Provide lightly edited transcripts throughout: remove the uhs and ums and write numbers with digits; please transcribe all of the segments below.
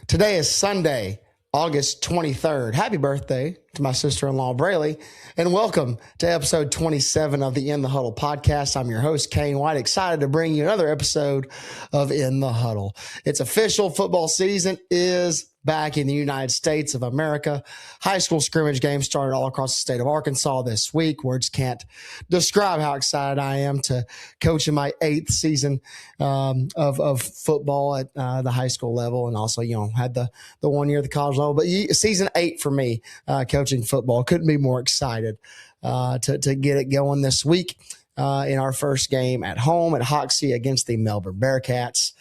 Today is Sunday, August 23rd. Happy birthday to my sister-in-law, Braylee, and welcome to episode 27 of the In the Huddle podcast. I'm your host, Kane White, excited to bring you another episode of In the Huddle. It's official. Football season is back in the United States of America. High school scrimmage games started all across the state of Arkansas this week. Words can't describe how excited I am to coach in my 8th season of football at the high school level, and also, had the 1 year at the college level. But season 8 for me, coaching football. Couldn't be more excited to get it going this week in our first game at home at Hoxie against the Melbourne Bearcats.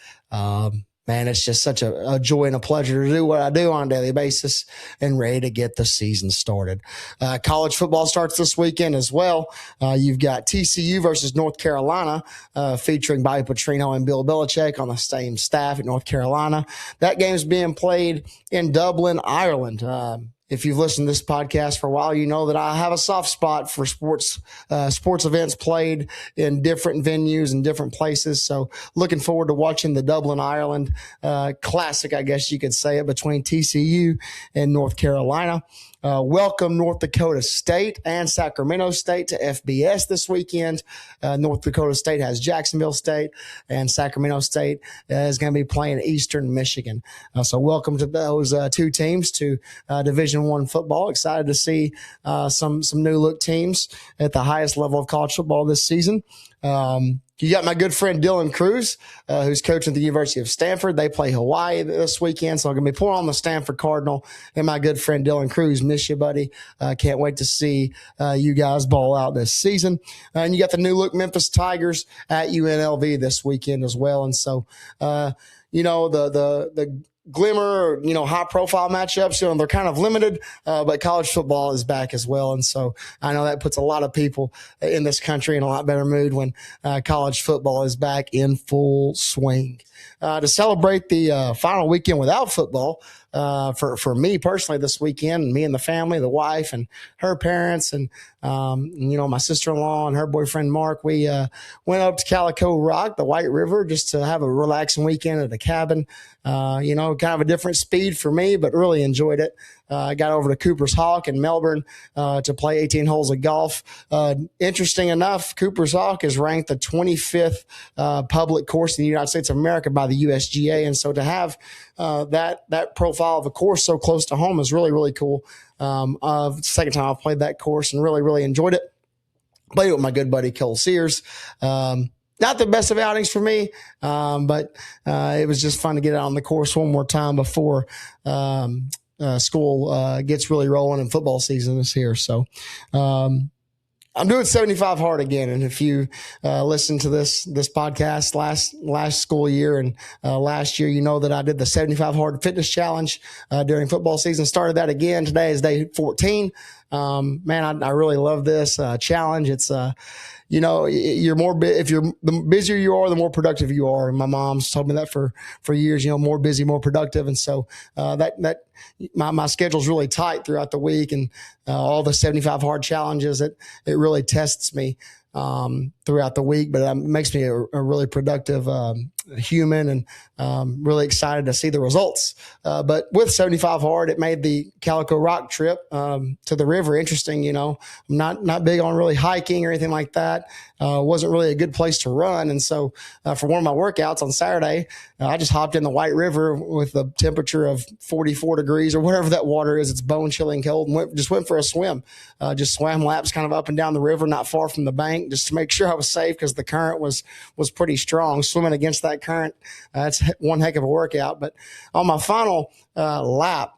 Man, it's just such a joy and a pleasure to do what I do on a daily basis and ready to get the season started. College football starts this weekend as well. You've got TCU versus North Carolina, featuring Bobby Petrino and Bill Belichick on the same staff at North Carolina. That game's being played in Dublin, Ireland. If you've listened to this podcast for a while, you know that I have a soft spot for sports events played in different venues and different places. So looking forward to watching the Dublin, Ireland classic, I guess you could say it, between TCU and North Carolina. Welcome North Dakota State and Sacramento State to FBS this weekend. North Dakota State has Jacksonville State, and Sacramento State is going to be playing Eastern Michigan. So welcome to those two teams to Division I football. Excited to see some new look teams at the highest level of college football this season. You got my good friend Dylan Cruz, who's coaching at the University of Stanford. They play Hawaii this weekend, so I'm going to be pulling on the Stanford Cardinal and my good friend Dylan Cruz. Miss you, buddy. Can't wait to see you guys ball out this season. And you got the new look Memphis Tigers at UNLV this weekend as well. And so, the glimmer, high profile matchups, they're kind of limited, but college football is back as well. And so I know that puts a lot of people in this country in a lot better mood when college football is back in full swing. To celebrate the final weekend without football, for me personally this weekend, me and the family, the wife and her parents and, my sister-in-law and her boyfriend, Mark, we went up to Calico Rock, the White River, just to have a relaxing weekend at a cabin. Kind of a different speed for me, but really enjoyed it. I got over to Cooper's Hawk in Melbourne to play 18 holes of golf. Interesting enough, Cooper's Hawk is ranked the 25th public course in the United States of America by the USGA. And so to have that profile of a course so close to home is really, really cool. Second time I've played that course and really, really enjoyed it. Played with my good buddy Cole Sears. Not the best of outings for me, but it was just fun to get out on the course one more time before school gets really rolling and football season is here. So I'm doing 75 hard again. And if you listen to this podcast last school year and last year, you know that I did the 75 hard fitness challenge during football season. Started that again. Today is day 14. Man, I really love this challenge. It's you're the busier you are, the more productive you are. And my mom's told me that for years, more busy, more productive. And so, my schedule's really tight throughout the week, and all the 75 hard challenges, it really tests me throughout the week, but it makes me a really productive human, and really excited to see the results. But with 75 hard, it made the Calico Rock trip to the river interesting. I'm not big on really hiking or anything like that. Wasn't really a good place to run. And so for one of my workouts on Saturday, I just hopped in the White River with a temperature of 44 degrees or whatever that water is. It's bone chilling cold, and went for a swim. Just swam laps kind of up and down the river, not far from the bank, just to make sure I was safe because the current was pretty strong. Swimming against that current, that's one heck of a workout. But on my final lap,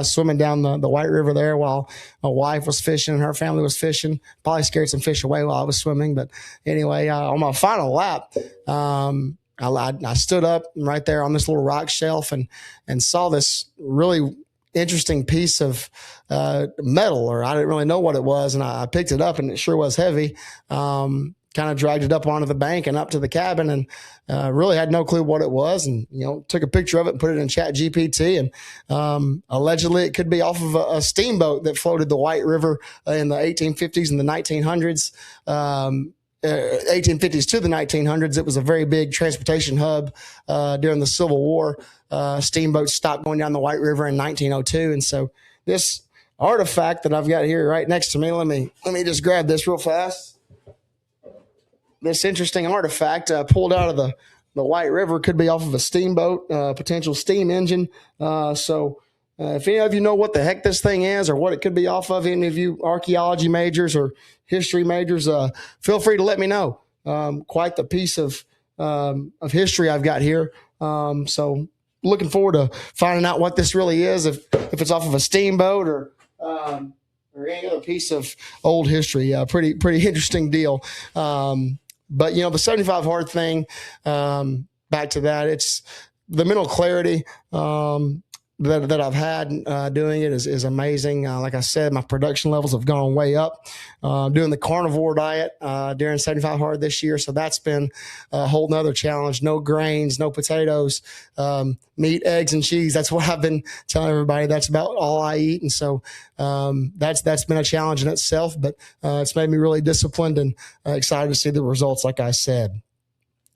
swimming down the White River there while my wife was fishing and her family was fishing, probably scared some fish away while I was swimming. But anyway, on my final lap, I stood up right there on this little rock shelf and saw this really interesting piece of metal, or I didn't really know what it was. And I picked it up, and it sure was heavy. Kind of dragged it up onto the bank and up to the cabin, and really had no clue what it was. And, took a picture of it and put it in Chat GPT. And allegedly it could be off of a steamboat that floated the White River in the 1850s and the 1900s. 1850s to the 1900s. It was a very big transportation hub during the Civil War. Steamboats stopped going down the White River in 1902. And so this artifact that I've got here right next to me, let me just grab this real fast. This interesting artifact pulled out of the White River, could be off of a steamboat, potential steam engine. If any of you know what the heck this thing is or what it could be off of, any of you archaeology majors or history majors, feel free to let me know. Quite the piece of history I've got here. So looking forward to finding out what this really is, if it's off of a steamboat or any other piece of old history. Pretty interesting deal. But the 75 hard thing, back to that, it's the mental clarity that I've had doing it is amazing. Like I said, my production levels have gone way up. Doing the carnivore diet during 75 hard this year, so that's been a whole nother challenge. No grains, no potatoes, meat, eggs, and cheese. That's what I've been telling everybody. That's about all I eat, and so that's been a challenge in itself. But it's made me really disciplined and excited to see the results. Like I said.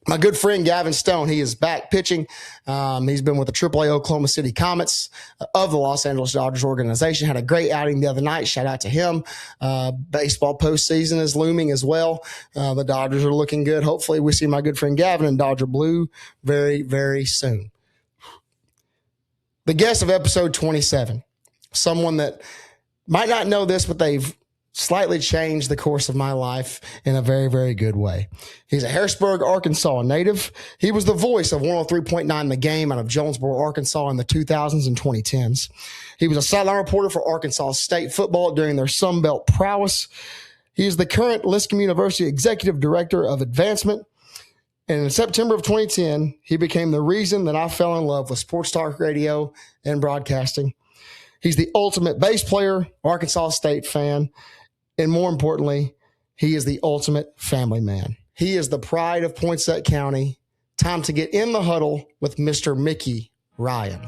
My good friend Gavin Stone, he is back pitching. He's been with the AAA Oklahoma City Comets of the Los Angeles Dodgers organization. Had a great outing the other night. Shout out to him. Baseball postseason is looming as well. The Dodgers are looking good. Hopefully we see my good friend Gavin in Dodger Blue very, very soon. The guest of episode 27, someone that might not know this, but they've slightly changed the course of my life in a very, very good way. He's a Harrisburg, Arkansas native. He was the voice of 103.9 The Game out of Jonesboro, Arkansas in the 2000s and 2010s. He was a sideline reporter for Arkansas State football during their Sun Belt prowess. He is the current Lipscomb University Executive Director of Advancement. And in September of 2010, he became the reason that I fell in love with sports talk radio and broadcasting. He's the ultimate bass player, Arkansas State fan. And more importantly, he is the ultimate family man. He is the pride of Poinsett County. Time to get in the huddle with Mr. Mickey Ryan.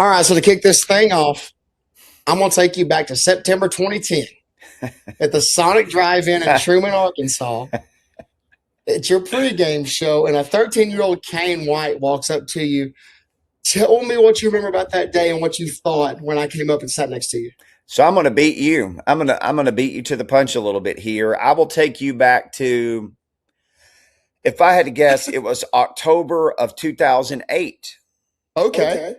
All right, so to kick this thing off, I'm going to take you back to September 2010 at the Sonic Drive-In in Truman, Arkansas. It's your pregame show, and a 13-year-old Kane White walks up to you. Tell me what you remember about that day and what you thought when I came up and sat next to you. So I'm going to beat you. I'm going to beat you to the punch a little bit here. I will take you back to, if I had to guess, it was October of 2008. Okay.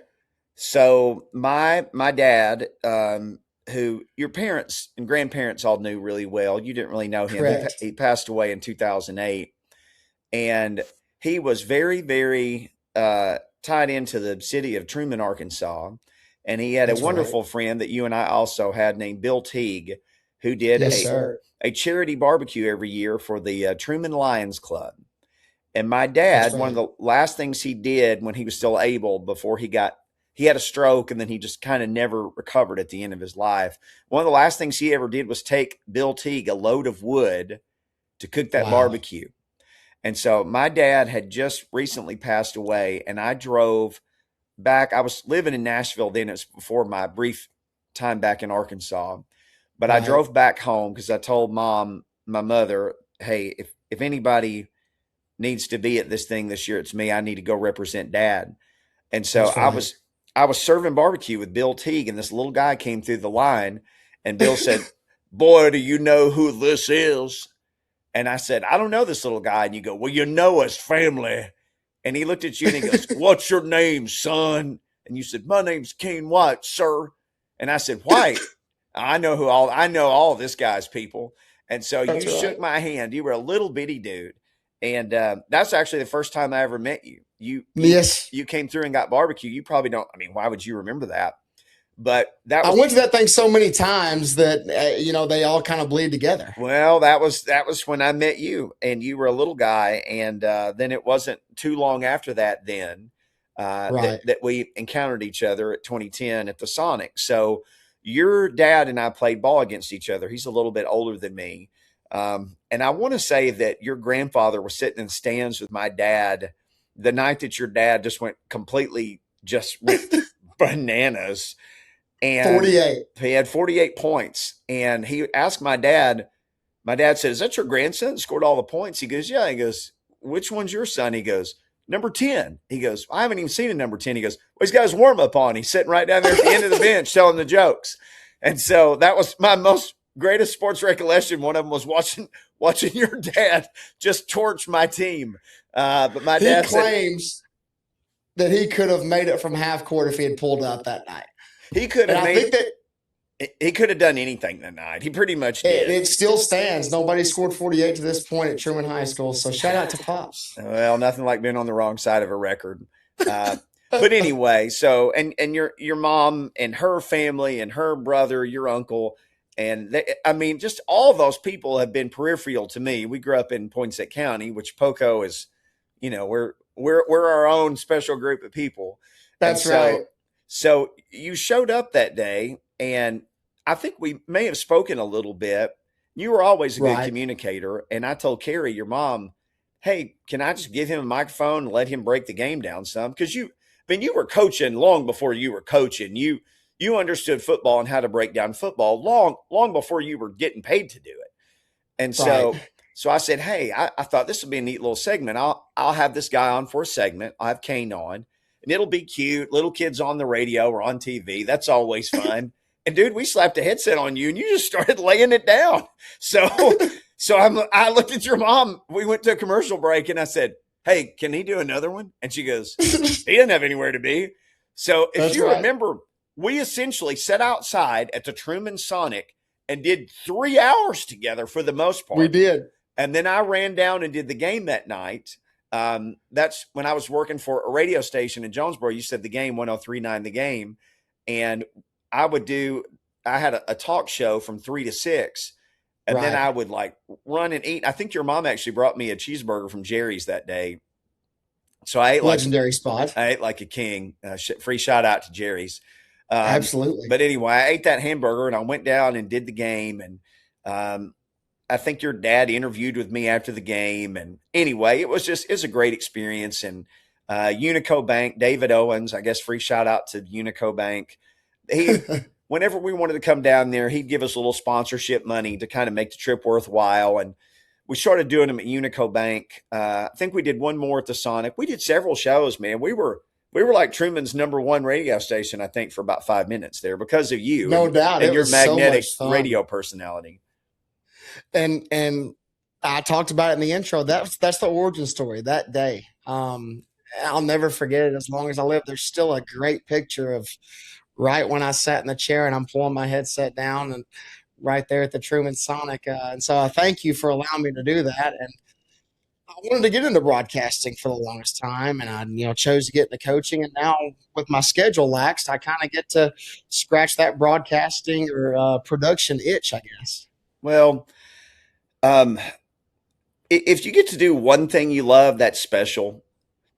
So my dad, who your parents and grandparents all knew really well, you didn't really know him. Correct. He passed away in 2008, and he was very, very tied into the city of Truman, Arkansas, and he had a wonderful friend that you and I also had named Bill Teague, who did a charity barbecue every year for the Truman Lions Club. And my dad, one of the last things he did when he was still able, before he had a stroke and then he just kind of never recovered at the end of his life. One of the last things he ever did was take Bill Teague a load of wood to cook that barbecue. And so my dad had just recently passed away, and I drove back. I was living in Nashville then. It was before my brief time back in Arkansas. But I drove back home because I told my mother, hey, if anybody needs to be at this thing this year, it's me. I need to go represent Dad. And so I was serving barbecue with Bill Teague, and this little guy came through the line, and Bill said, boy, do you know who this is? And I said, I don't know this little guy. And you go, well, you know us, family. And he looked at you and he goes, what's your name, son? And you said, my name's Kane White, sir. And I said, White, I know all this guy's people. And so you shook my hand. You were a little bitty dude. And that's actually the first time I ever met you. You came through and got barbecue. You probably don't. I mean, why would you remember that? But I went to that thing so many times that they all kind of bleed together. Well, that was when I met you, and you were a little guy, and then it wasn't too long after that that we encountered each other at 2010 at the Sonic. So your dad and I played ball against each other. He's a little bit older than me. And I want to say that your grandfather was sitting in the stands with my dad the night that your dad just went completely just went bananas. And 48. he had 48 points. And he asked my dad said, "Is that your grandson that scored all the points?" He goes, "Yeah." He goes, "Which one's your son?" He goes, "Number 10. He goes, "I haven't even seen a number 10. He goes, "Well, he's got his warm up on. He's sitting right down there at the end of the bench telling the jokes." And so that was my most greatest sports recollection. One of them was watching your dad just torch my team. But my dad claims that he could have made it from half court if he had pulled out that night. He could have made it. He could have done anything that night. He pretty much did. It still stands. Nobody scored 48 to this point at Truman High School. So shout out to Pops. Well, nothing like being on the wrong side of a record. But anyway, so and your mom and her family and her brother, your uncle, and just all those people have been peripheral to me. We grew up in Poinsett County, which Poco is, we're our own special group of people. That's right. So you showed up that day, and I think we may have spoken a little bit. You were always a good communicator. And I told Carrie, your mom, "Hey, can I just give him a microphone and let him break the game down some?" Because you were coaching long before you were coaching. You understood football and how to break down football long before you were getting paid to do it. And so I said, "Hey, I thought this would be a neat little segment. I'll have this guy on for a segment. I'll have Kane on, and it'll be cute. Little kids on the radio or on TV. That's always fun." And dude, we slapped a headset on you and you just started laying it down. So I looked at your mom. We went to a commercial break and I said, "Hey, can he do another one?" And she goes, "He doesn't have anywhere to be." So if you remember, we essentially sat outside at the Truman Sonic and did 3 hours together for the most part. We did. And then I ran down and did the game that night. That's when I was working for a radio station in Jonesboro. You said the game, 103.9 The Game. And I had a talk show from 3 to 6. And then I would run and eat. I think your mom actually brought me a cheeseburger from Jerry's that day. So I ate legendary spot. I ate like a king. Free shout out to Jerry's. Absolutely. But anyway, I ate that hamburger and I went down and did the game. And I think your dad interviewed with me after the game. And anyway, it was a great experience. And Unico Bank, David Owens, I guess free shout out to Unico Bank. Whenever we wanted to come down there, he'd give us a little sponsorship money to kind of make the trip worthwhile. And we started doing them at Unico Bank. I think we did one more at the Sonic. We did several shows, man. We were like Truman's number one radio station, I think, for about 5 minutes there because of you. No doubt. And your magnetic radio personality. And I talked about it in the intro. That's the origin story that day. I'll never forget it as long as I live. There's still a great picture of right when I sat in the chair and I'm pulling my headset down and right there at the Truman Sonic. And so I thank you for allowing me to do that. And I wanted to get into broadcasting for the longest time, and I chose to get into coaching. And now with my schedule laxed, I kind of get to scratch that broadcasting or production itch, I guess. Well, if you get to do one thing you love, that's special.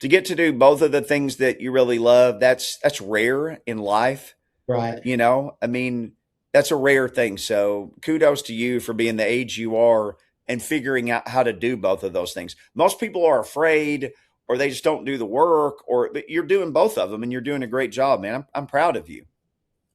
To get to do both of the things that you really love, that's rare in life. Right. That's a rare thing. So kudos to you for being the age you are and figuring out how to do both of those things. Most people are afraid or they just don't do the work, but you're doing both of them and you're doing a great job, man. I'm proud of you.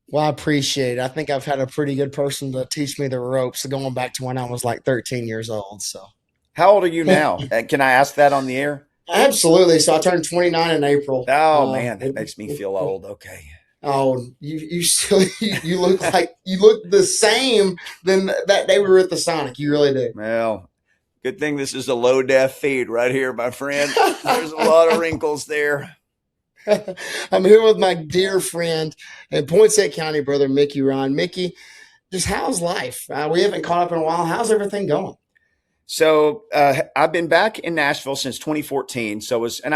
Well, I appreciate it. I think I've had a pretty good person to teach me the ropes going back to when I was like 13 years old. So how old are you now? Can I ask that on the air? Absolutely. So I turned 29 in April. Oh man, that makes me feel old. Okay. Oh, you look like you look the same than that day we were at the Sonic. You really do. Well, good thing this is a low def feed right here, my friend. There's a lot of wrinkles there. I'm here with my dear friend and Poinsett County brother, Mickey Ron. Mickey, just how's life? We haven't caught up in a while. How's everything going? So I've been back in Nashville since 2014.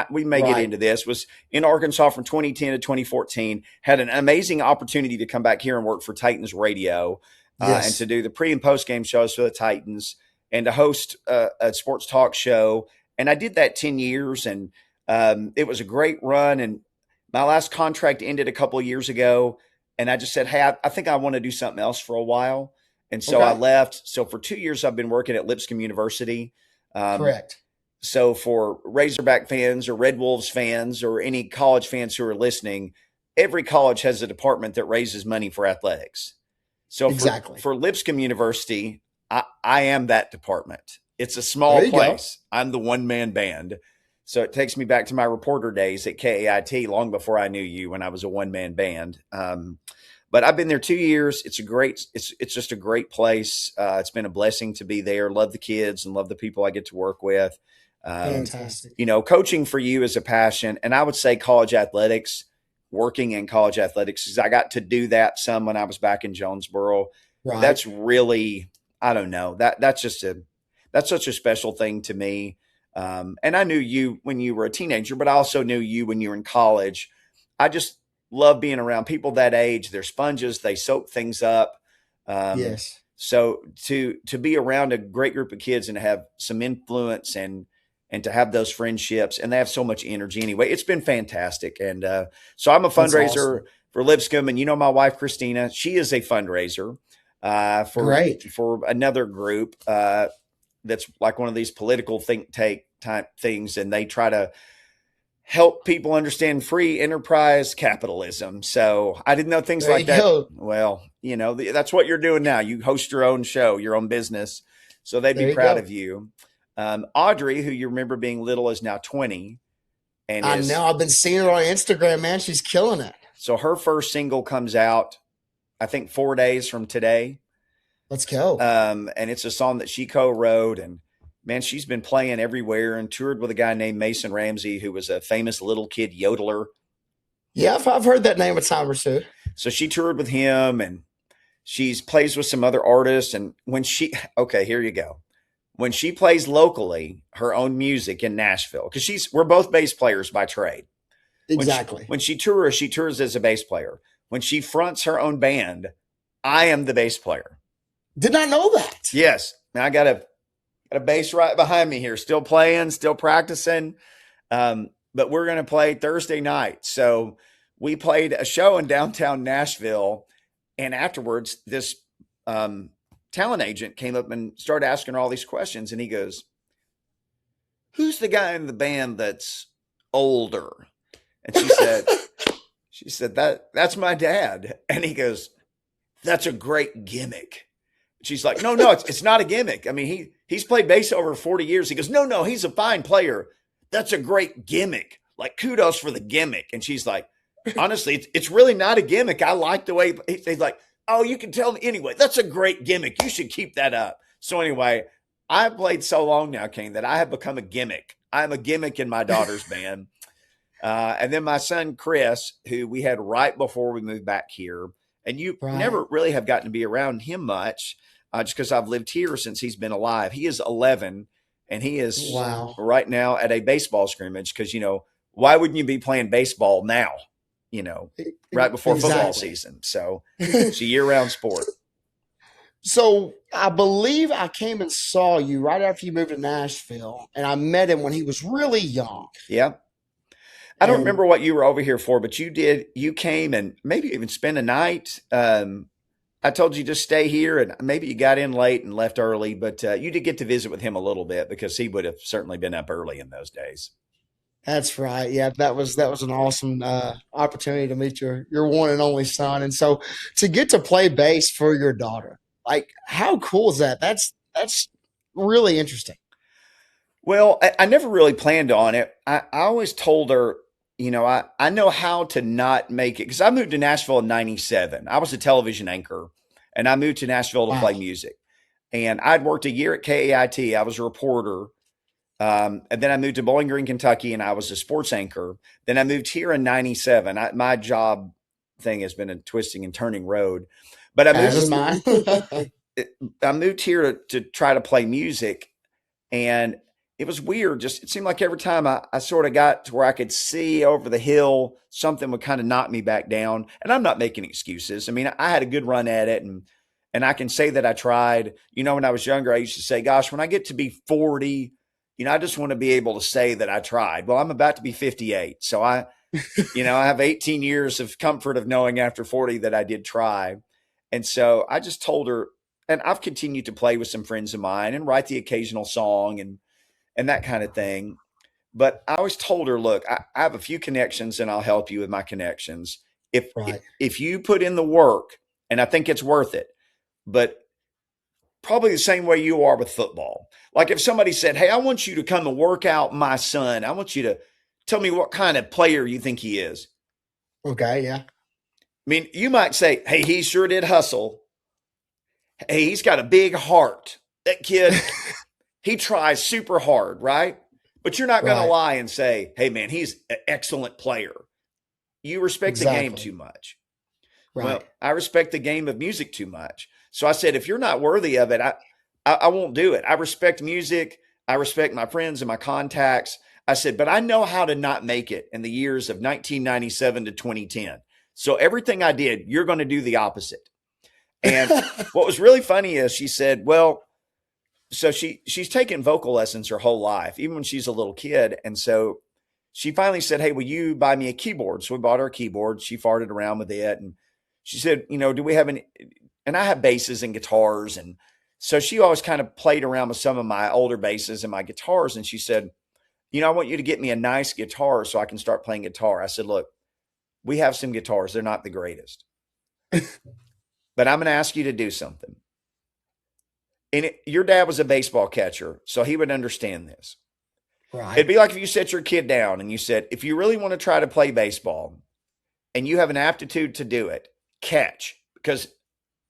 We may get into this, was in Arkansas from 2010 to 2014, had an amazing opportunity to come back here and work for Titans Radio and to do the pre and post game shows for the Titans and to host a sports talk show. And I did that 10 years and it was a great run. And my last contract ended a couple of years ago. And I just said, hey, I think I want to do something else for a while. And so I left. So for 2 years, I've been working at Lipscomb University. Correct. So for Razorback fans or Red Wolves fans or any college fans who are listening, every college has a department that raises money for athletics. So for Lipscomb University, I am that department. It's a small place. I'm the one-man band. So it takes me back to my reporter days at KAIT long before I knew you, when I was a one-man band. But I've been there 2 years. It's just a great place. It's been a blessing to be there. Love the kids and love the people I get to work with. Fantastic. Coaching for you is a passion. And I would say college athletics, working in college athletics, because I got to do that some when I was back in Jonesboro. Right. That's really, I don't know, that's such a special thing to me. And I knew you when you were a teenager, but I also knew you when you were in college. I just love being around people that age. They're sponges. They soak things up. Yes. So to be around a great group of kids and to have some influence and to have those friendships, and they have so much energy anyway, it's been fantastic. And so I'm a fundraiser for Lipscomb, and my wife, Christina, she is a fundraiser for another group that's like one of these political think tank type things, and they try to help people understand free enterprise capitalism. So I didn't know things like that. Go. Well, that's what you're doing now. You host your own show, your own business. So they'd be proud of you. Audrey, who you remember being little, is now 20. And I know. I've been seeing her on Instagram, man. She's killing it. So her first single comes out, I think, 4 days from today. Let's go. And it's a song that she co-wrote, and man, she's been playing everywhere and toured with a guy named Mason Ramsey, who was a famous little kid yodeler. Yeah, I've heard that name a time or two. So she toured with him, and she's plays with some other artists. And here you go. When she plays locally, her own music in Nashville, because we're both bass players by trade. Exactly. When she tours as a bass player. When she fronts her own band, I am the bass player. Did not know that. Yes. Now I got a bass right behind me here, still playing, still practicing. But we're going to play Thursday night. So we played a show in downtown Nashville. And afterwards, this talent agent came up and started asking her all these questions. And he goes, "Who's the guy in the band that's older?" And she said, that's my dad. And he goes, "That's a great gimmick." She's like, no, it's not a gimmick. I mean, he's played bass over 40 years. He goes, no, he's a fine player. That's a great gimmick. Like, kudos for the gimmick. And she's like, honestly, it's really not a gimmick. I like the way he's like, oh, you can tell me anyway. That's a great gimmick. You should keep that up. So anyway, I've played so long now, King, that I have become a gimmick. I'm a gimmick in my daughter's band. And then my son, Chris, who we had right before we moved back here, and you never really have gotten to be around him much. Just because I've lived here since he's been alive. He is 11, and he is right now at a baseball scrimmage because, why wouldn't you be playing baseball now, right before football season? So it's a year-round sport. So I believe I came and saw you right after you moved to Nashville, and I met him when he was really young. Yeah. I don't remember what you were over here for, but you did. You came and maybe even spent a night. I told you just stay here, and maybe you got in late and left early, but you did get to visit with him a little bit because he would have certainly been up early in those days. That's right. Yeah, that was an awesome opportunity to meet your one and only son, and so to get to play bass for your daughter, like, how cool is that? That's really interesting. Well, I never really planned on it. I always told her, I know how to not make it, because I moved to Nashville in 97. I was a television anchor, and I moved to Nashville to play music. And I'd worked a year at KAIT. I was a reporter. And then I moved to Bowling Green, Kentucky, and I was a sports anchor. Then I moved here in 97. My job thing has been a twisting and turning road. But I moved here to try to play music, and it was weird. It seemed like every time I sort of got to where I could see over the hill, something would kind of knock me back down. And I'm not making excuses. I mean, I had a good run at it, and I can say that I tried. When I was younger, I used to say, gosh, when I get to be 40, I just want to be able to say that I tried. Well, I'm about to be 58. So I I have 18 years of comfort of knowing after 40 that I did try. And so I just told her, and I've continued to play with some friends of mine and write the occasional song and that kind of thing. But I always told her, look, I have a few connections and I'll help you with my connections. If you put in the work, and I think it's worth it, but probably the same way you are with football. Like if somebody said, hey, I want you to come and work out my son. I want you to tell me what kind of player you think he is. Okay, yeah. I mean, you might say, hey, he sure did hustle. Hey, he's got a big heart. That kid, he tries super hard, right? But you're not going to lie and say, hey, man, he's an excellent player. You respect the game too much. Right. Well, I respect the game of music too much. So I said, if you're not worthy of it, I won't do it. I respect music. I respect my friends and my contacts. I said, but I know how to not make it in the years of 1997 to 2010. So everything I did, you're going to do the opposite. And what was really funny is she said, well, so she's taken vocal lessons her whole life, even when she's a little kid. And so she finally said, hey, will you buy me a keyboard? So we bought her a keyboard. She farted around with it. And she said, do we have any, and I have basses and guitars. And so she always kind of played around with some of my older basses and my guitars. And she said, I want you to get me a nice guitar so I can start playing guitar. I said, look, we have some guitars. They're not the greatest, but I'm going to ask you to do something. And your dad was a baseball catcher, so he would understand this. Right. It'd be like if you set your kid down and you said, if you really want to try to play baseball and you have an aptitude to do it, catch, because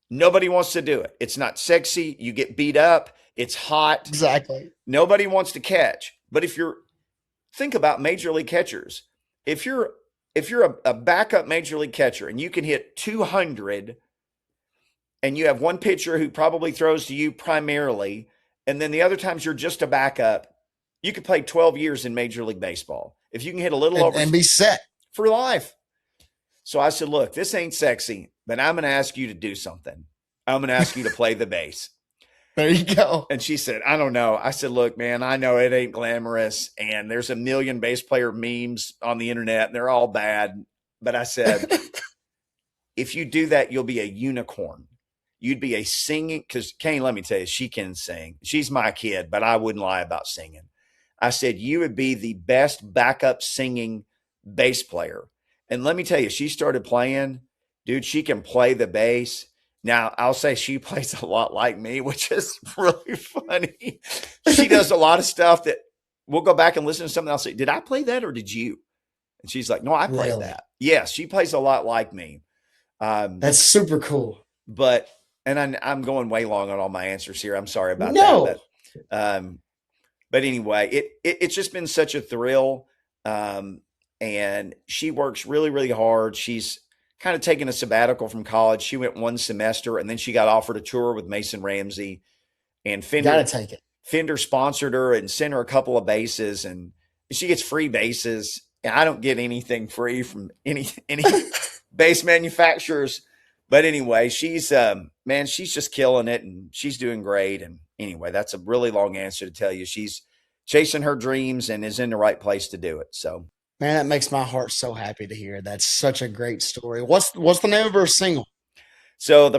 nobody wants to do it. It's not sexy. You get beat up. It's hot. Exactly. Nobody wants to catch. But think about major league catchers. If you're a backup major league catcher and you can hit 200 and you have one pitcher who probably throws to you primarily, and then the other times you're just a backup, you could play 12 years in Major League Baseball. If you can hit a little over and be set for life. So I said, look, this ain't sexy, but I'm going to ask you to do something. I'm going to ask you to play the bass. There you go. And she said, I don't know. I said, look, man, I know it ain't glamorous and there's a million bass player memes on the internet and they're all bad. But I said, if you do that, you'll be a unicorn. You'd be a singing, because Kane, let me tell you, she can sing. She's my kid, but I wouldn't lie about singing. I said, you would be the best backup singing bass player. And let me tell you, she started playing, dude, she can play the bass. Now, I'll say she plays a lot like me, which is really funny. She does a lot of stuff that we'll go back and listen to something. I'll say, did I play that or did you? And she's like, no, I played that. Yes, she plays a lot like me. That's super cool. But, and I'm going way long on all my answers here. I'm sorry about that. But anyway, it's just been such a thrill. And she works really, really hard. She's kind of taken a sabbatical from college. She went one semester and then she got offered a tour with Mason Ramsey, and Fender sponsored her and sent her a couple of basses, and she gets free basses. And I don't get anything free from any bass manufacturers. But anyway, she's just killing it and she's doing great. And anyway, that's a really long answer to tell you. She's chasing her dreams and is in the right place to do it. So, man, that makes my heart so happy to hear. That's such a great story. What's the name of her single? So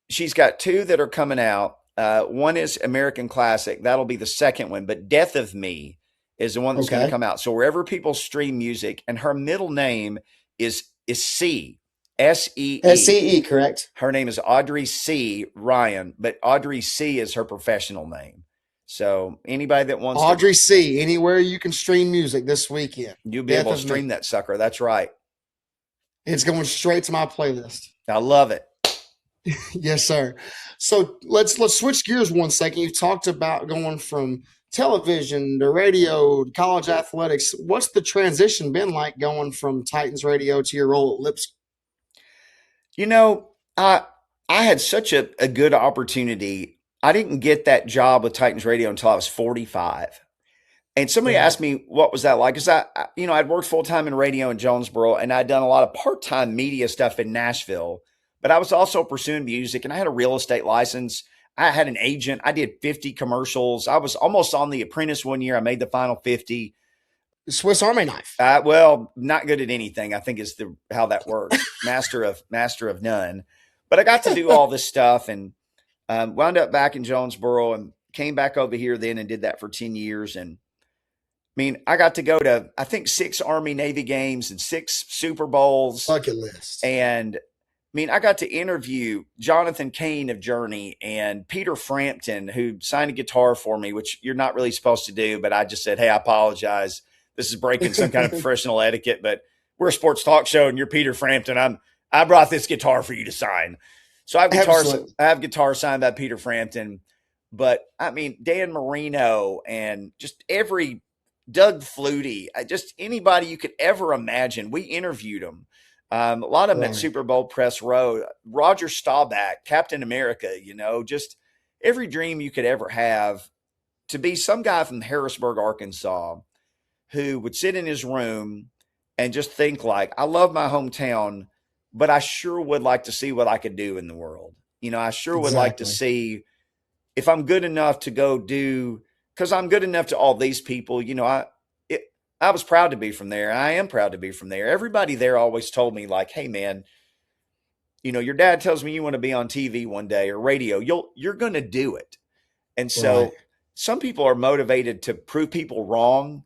she's got two that are coming out. One is American Classic. That'll be the second one. But Death of Me is the one that's going to come out. So wherever people stream music, and her middle name is C. S-E-E. S-E-E, correct. Her name is Audrey C. Ryan, but Audrey C. is her professional name. So anybody that wants Audrey C., anywhere you can stream music this weekend. You'll be able to stream that sucker. That's right. It's going straight to my playlist. I love it. Yes, sir. So let's switch gears one second. You talked about going from television to radio to college athletics. What's the transition been like going from Titans Radio to your role at Lipscomb? I had such a good opportunity. I didn't get that job with Titans Radio until I was 45. And somebody asked me, what was that like? Because I'd worked full-time in radio in Jonesboro, and I'd done a lot of part-time media stuff in Nashville, but I was also pursuing music, and I had a real estate license. I had an agent. I did 50 commercials. I was almost on The Apprentice one year. I made the final 50. Swiss Army knife. Well, not good at anything, I think is how that works. Master of none. But I got to do all this stuff and wound up back in Jonesboro and came back over here then and did that for 10 years. And I mean, I got to go to, I think, 6 Army Navy games and 6 Super Bowls. Bucket list. And I mean, I got to interview Jonathan Cain of Journey and Peter Frampton, who signed a guitar for me, which you're not really supposed to do. But I just said, hey, I apologize. This is breaking some kind of professional etiquette, but we're a sports talk show and you're Peter Frampton. I brought this guitar for you to sign. So I have guitar signed by Peter Frampton. But I mean, Dan Marino and just every Doug Flutie, just anybody you could ever imagine. We interviewed them. A lot of them at Super Bowl press row. Roger Staubach, Captain America, just every dream you could ever have, to be some guy from Harrisburg, Arkansas, who would sit in his room and just think like, I love my hometown, but I sure would like to see what I could do in the world. I sure would like to see if I'm good enough to go do, because I'm good enough to all these people. I was proud to be from there. I am proud to be from there. Everybody there always told me like, hey man, your dad tells me you want to be on TV one day or radio, you're going to do it. And so some people are motivated to prove people wrong,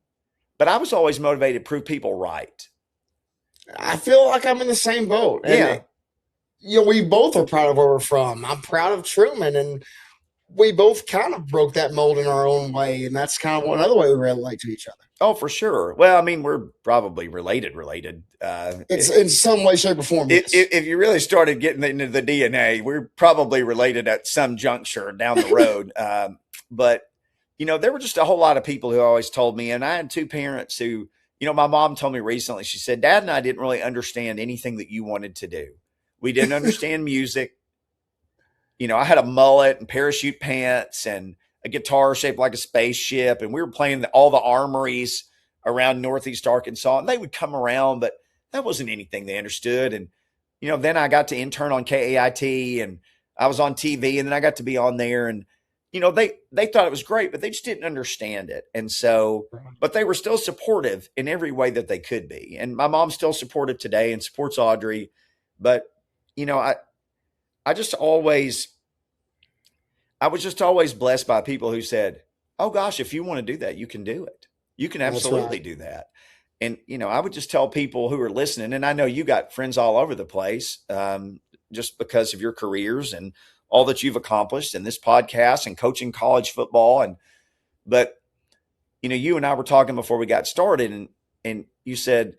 but I was always motivated to prove people right. I feel like I'm in the same boat. And we both are proud of where we're from. I'm proud of Truman, and we both kind of broke that mold in our own way, and that's kind of another way we relate to each other. Oh, for sure. Well, I mean, we're probably related. It's in some way, shape, or form. If you really started getting into the DNA, we're probably related at some juncture down the road. But, there were just a whole lot of people who always told me, and I had 2 parents who, my mom told me recently, she said, Dad and I didn't really understand anything that you wanted to do. We didn't understand music. I had a mullet and parachute pants and a guitar shaped like a spaceship. And we were playing all the armories around Northeast Arkansas. And they would come around, but that wasn't anything they understood. And, then I got to intern on KAIT and I was on TV, and then I got to be on there. And, they thought it was great, but they just didn't understand it. And so, but they were still supportive in every way that they could be. And my mom's still supportive today and supports Audrey. But, I was just always blessed by people who said, oh gosh, if you want to do that, you can do it. You can absolutely do that. And, I would just tell people who are listening, and I know you got friends all over the place, just because of your careers and all that you've accomplished in this podcast and coaching college football. But you and I were talking before we got started, and you said,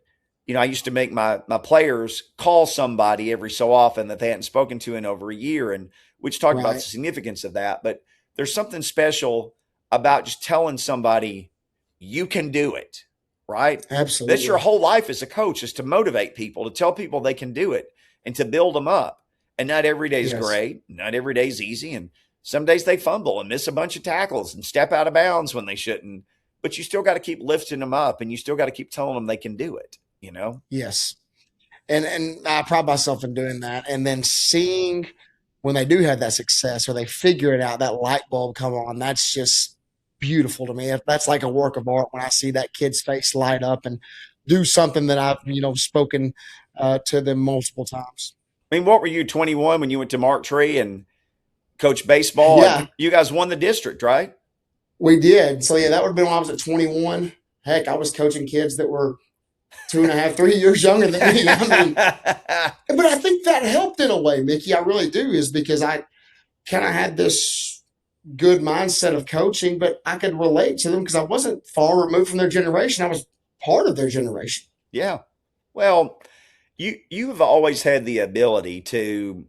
I used to make my players call somebody every so often that they hadn't spoken to in over a year. And we just talked about the significance of that. But there's something special about just telling somebody you can do it, right? Absolutely. That's your whole life as a coach, is to motivate people, to tell people they can do it and to build them up. And not every day is great. Not every day is easy. And some days they fumble and miss a bunch of tackles and step out of bounds when they shouldn't. But you still got to keep lifting them up, and you still got to keep telling them they can do it. Yes. And I pride myself in doing that. And then seeing when they do have that success or they figure it out, that light bulb come on, that's just beautiful to me. That's like a work of art when I see that kid's face light up and do something that I've, spoken to them multiple times. I mean, what were you, 21 when you went to Mark Tree and coached baseball? Yeah. You guys won the district, right? We did. So, that would have been when I was at 21. Heck, I was coaching kids that were 2.5, 3 years younger than me. But I think that helped in a way, Mickey. I really do, is because I kind of had this good mindset of coaching, but I could relate to them because I wasn't far removed from their generation. I was part of their generation. Yeah. Well, you've always had the ability to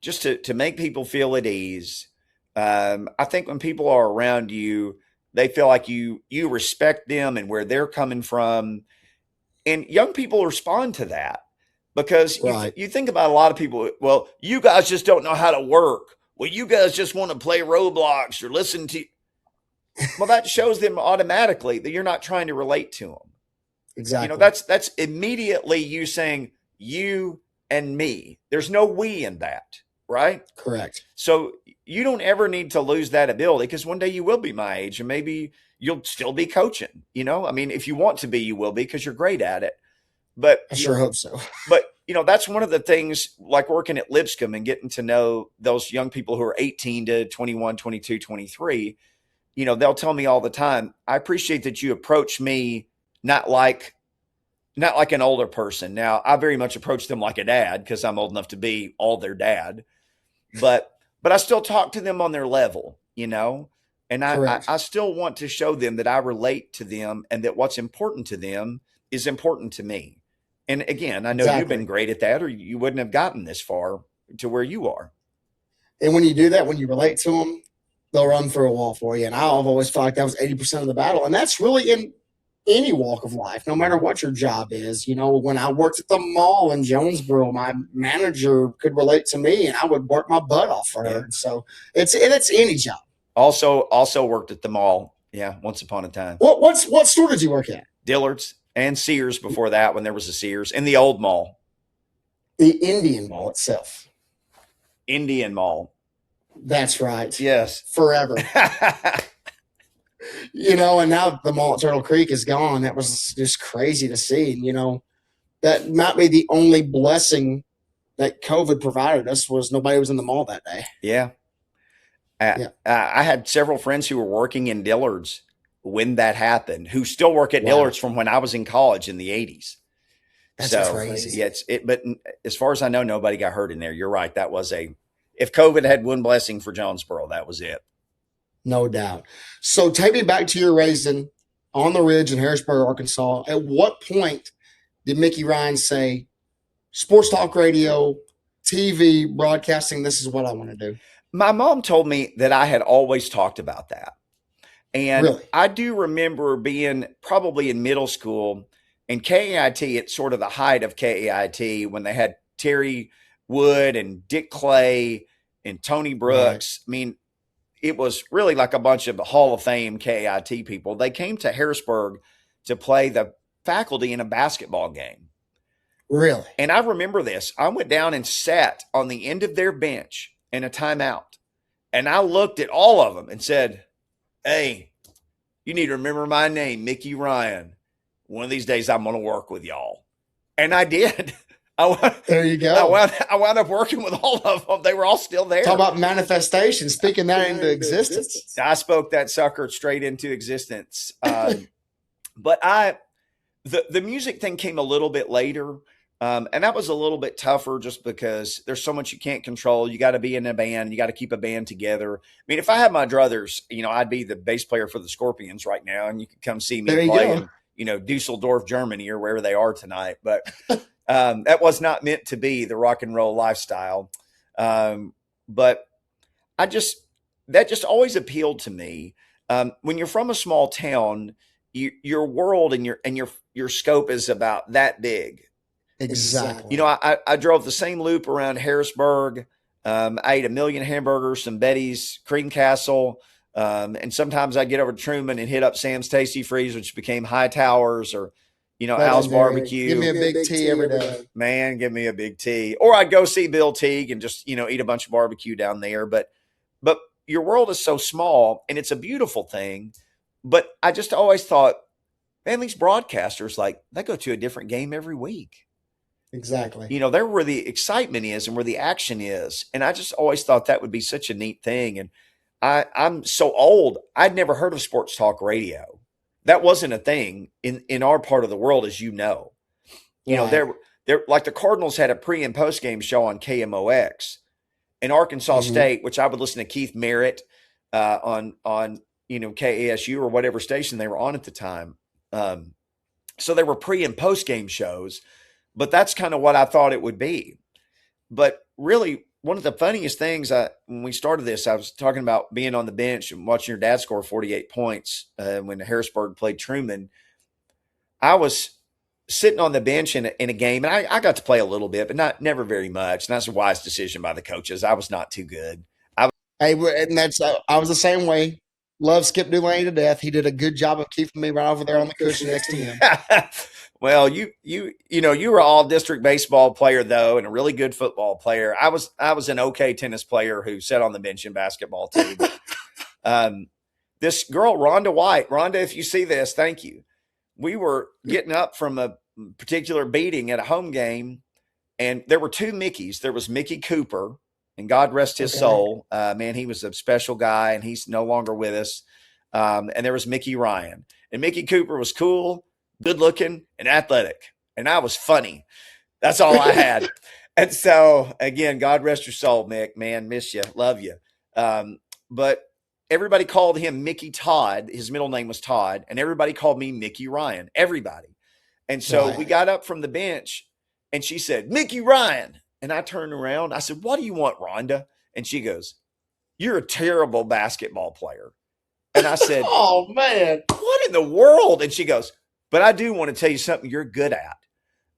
just to make people feel at ease. I think when people are around you, they feel like you respect them and where they're coming from. And young people respond to that because you think about a lot of people, well, you guys just don't know how to work. Well, you guys just want to play Roblox or listen to. Well, that shows them automatically that you're not trying to relate to them. Exactly. That's immediately you saying you and me. There's no we in that, right? Correct. So you don't ever need to lose that ability, because one day you will be my age and maybe you'll still be coaching. I mean, if you want to be, you will be, because you're great at it. But I sure hope so. But that's one of the things, like working at Lipscomb and getting to know those young people who are 18 to 21, 22, 23. They'll tell me all the time, I appreciate that you approach me not like an older person. Now, I very much approach them like a dad, because I'm old enough to be all their dad. But I still talk to them on their level, and I still want to show them that I relate to them and that what's important to them is important to me. And again, I know You've been great at that, or you wouldn't have gotten this far to where you are. And when you do that, when you relate to them, they'll run through a wall for you. And I've always felt like that was 80% of the battle. And that's really in any walk of life, no matter what your job is. When I worked at the mall in Jonesboro, my manager could relate to me, and I would work my butt off for her. So it's any job. Also worked at the mall. Yeah, once upon a time. What store did you work at? Dillard's and Sears before that, when there was a Sears, and the old mall. The Indian Mall itself. Indian Mall. That's right. Yes. Forever. And now the mall at Turtle Creek is gone. That was just crazy to see. That might be the only blessing that COVID provided us, was nobody was in the mall that day. Yeah. I had several friends who were working in Dillard's when that happened, who still work at Dillard's from when I was in college in the 80s. That's crazy. Yeah, but as far as I know, nobody got hurt in there. You're right. That was if COVID had one blessing for Jonesboro, that was it. No doubt. So take me back to your raising on the Ridge in Harrisburg, Arkansas. At what point did Mickey Ryan say, sports talk radio, TV, broadcasting, this is what I want to do? My mom told me that I had always talked about that. And really? I do remember being probably in middle school, and KAIT, at sort of the height of KAIT, when they had Terry Wood and Dick Clay and Tony Brooks. Right. I mean, it was really like a bunch of Hall of Fame KAIT people. They came to Harrisburg to play the faculty in a basketball game. Really? And I remember this. I went down and sat on the end of their bench in a timeout. And I looked at all of them and said, hey, you need to remember my name, Mickey Ryan. One of these days I'm going to work with y'all. And I did. There you go. I wound up working with all of them. They were all still there. Talk about manifestation, speaking that into existence. I spoke that sucker straight into existence. But the music thing came a little bit later. And that was a little bit tougher, just because there's so much you can't control. You got to be in a band. You got to keep a band together. I mean, if I had my druthers, I'd be the bass player for the Scorpions right now, and you could come see me play in, Dusseldorf, Germany, or wherever they are tonight. But that was not meant to be the rock and roll lifestyle. But that just always appealed to me. When you're from a small town, your world and your scope is about that big. Exactly. I drove the same loop around Harrisburg. I ate a million hamburgers, some Betty's, Cream Castle. And sometimes I get over to Truman and hit up Sam's Tasty Freeze, which became High Towers, or, Al's Barbecue. Give me a big tea every day. Man, give me a big tea. Or I'd go see Bill Teague and just, eat a bunch of barbecue down there. But your world is so small, and it's a beautiful thing. But I just always thought, man, these broadcasters, they go to a different game every week. Exactly. They're where the excitement is and where the action is. And I just always thought that would be such a neat thing. And I'm so old, I'd never heard of sports talk radio. That wasn't a thing in our part of the world, as you know. There like the Cardinals had a pre and post game show on KMOX. In Arkansas State, which I would listen to Keith Merritt on KASU or whatever station they were on at the time. So they were pre and post game shows. But that's kind of what I thought it would be. But really, one of the funniest things, when we started this, I was talking about being on the bench and watching your dad score 48 points when Harrisburg played Truman. I was sitting on the bench in a game, and I got to play a little bit, but never very much. And that's a wise decision by the coaches. I was not too good. I was the same way. Love Skip Dulaney to death. He did a good job of keeping me right over there on the cushion next to him. Well, you were all district baseball player though, and a really good football player. I was an okay tennis player who sat on the bench in basketball too. But this girl, Rhonda White, Rhonda, if you see this, thank you. We were getting up from a particular beating at a home game, and there were two Mickeys. There was Mickey Cooper, and God rest his soul. Man, he was a special guy, and he's no longer with us. And there was Mickey Ryan, and Mickey Cooper was cool, good looking, and athletic, and I was funny. That's all I had. And so again, God rest your soul, Mick. Man, miss you, love you. But everybody called him Mickey Todd. His middle name was Todd, and everybody called me Mickey Ryan. Everybody. And so we got up from the bench, and she said, "Mickey Ryan." And I turned around. I said, "What do you want, Rhonda?" And she goes, "You're a terrible basketball player." And I said, "Oh, man. What in the world?" And she goes, "But I do want to tell you something you're good at.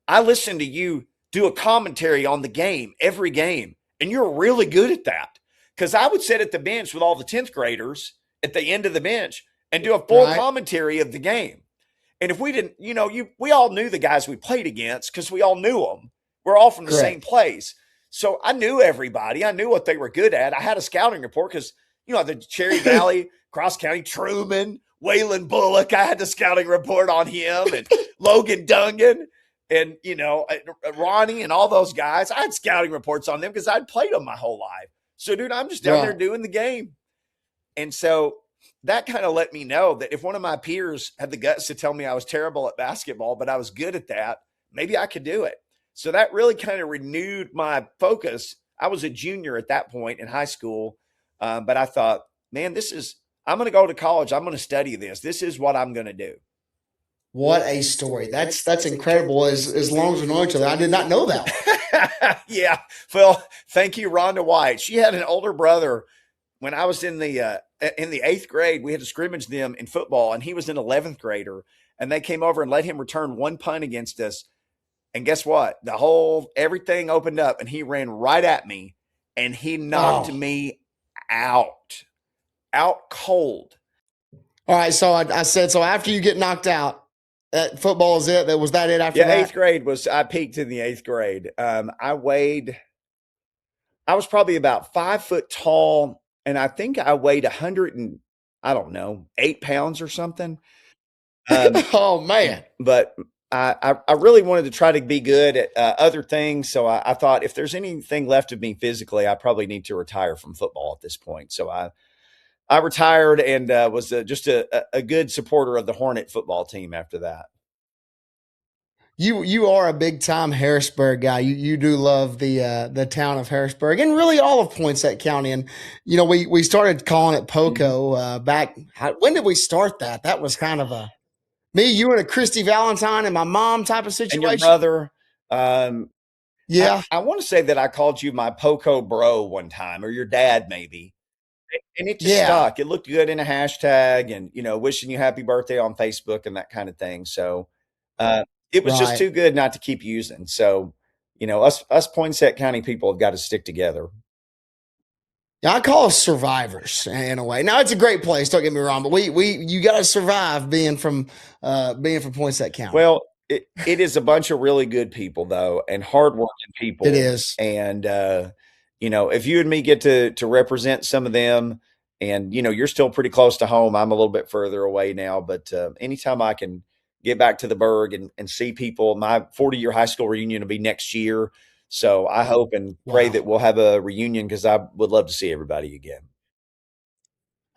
I listen to you do a commentary on the game, every game, and you're really good at that." Because I would sit at the bench with all the 10th graders at the end of the bench and do a full commentary of the game. And if we didn't, we all knew the guys we played against because we all knew them. We're all from the same place. So I knew everybody. I knew what they were good at. I had a scouting report because, the Cherry Valley, Cross County, Truman, Waylon Bullock, I had the scouting report on him, and Logan Dungan, and, Ronnie and all those guys. I had scouting reports on them because I'd played them my whole life. So, dude, I'm just down there doing the game. And so that kind of let me know that if one of my peers had the guts to tell me I was terrible at basketball, but I was good at that, maybe I could do it. So that really kind of renewed my focus. I was a junior at that point in high school, but I thought, man, I'm going to go to college. I'm going to study this. This is what I'm going to do. What a story. That's incredible. As long as we know each other, I did not know that one. Yeah. Well, thank you, Rhonda White. She had an older brother. When I was in the 8th grade, we had to scrimmage them in football, and he was an 11th grader, and they came over and let him return one punt against us. And guess what? Everything opened up, and he ran right at me, and he knocked me out cold. All right. So I said, so after you get knocked out, football is it? Was that it after that? Yeah, 8th grade I peaked in the 8th grade. I was probably about 5 foot tall, and I think I weighed 8 pounds or something. Oh, man. But I really wanted to try to be good at other things. So I thought if there's anything left of me physically, I probably need to retire from football at this point. So I retired and was just a good supporter of the Hornet football team after that. You are a big time Harrisburg guy. You do love the town of Harrisburg and really all of Poinsett County. And we started calling it Poco back. When did we start that? That was kind of me, you, and a Christy Valentine and my mom type of situation. And your brother. Yeah, I want to say that I called you my Poco bro one time, or your dad maybe. And it just stuck. It looked good in a hashtag and, wishing you happy birthday on Facebook and that kind of thing. So it was just too good not to keep using. So, us Poinsett County people have got to stick together. I call us survivors in a way. Now it's a great place. Don't get me wrong, but you got to survive being from Poinsett County. Well, it is a bunch of really good people though, and hardworking people. It is. And, if you and me get to represent some of them and, you're still pretty close to home, I'm a little bit further away now, but anytime I can get back to the Berg and see people, my 40-year high school reunion will be next year. So I hope and pray that we'll have a reunion because I would love to see everybody again.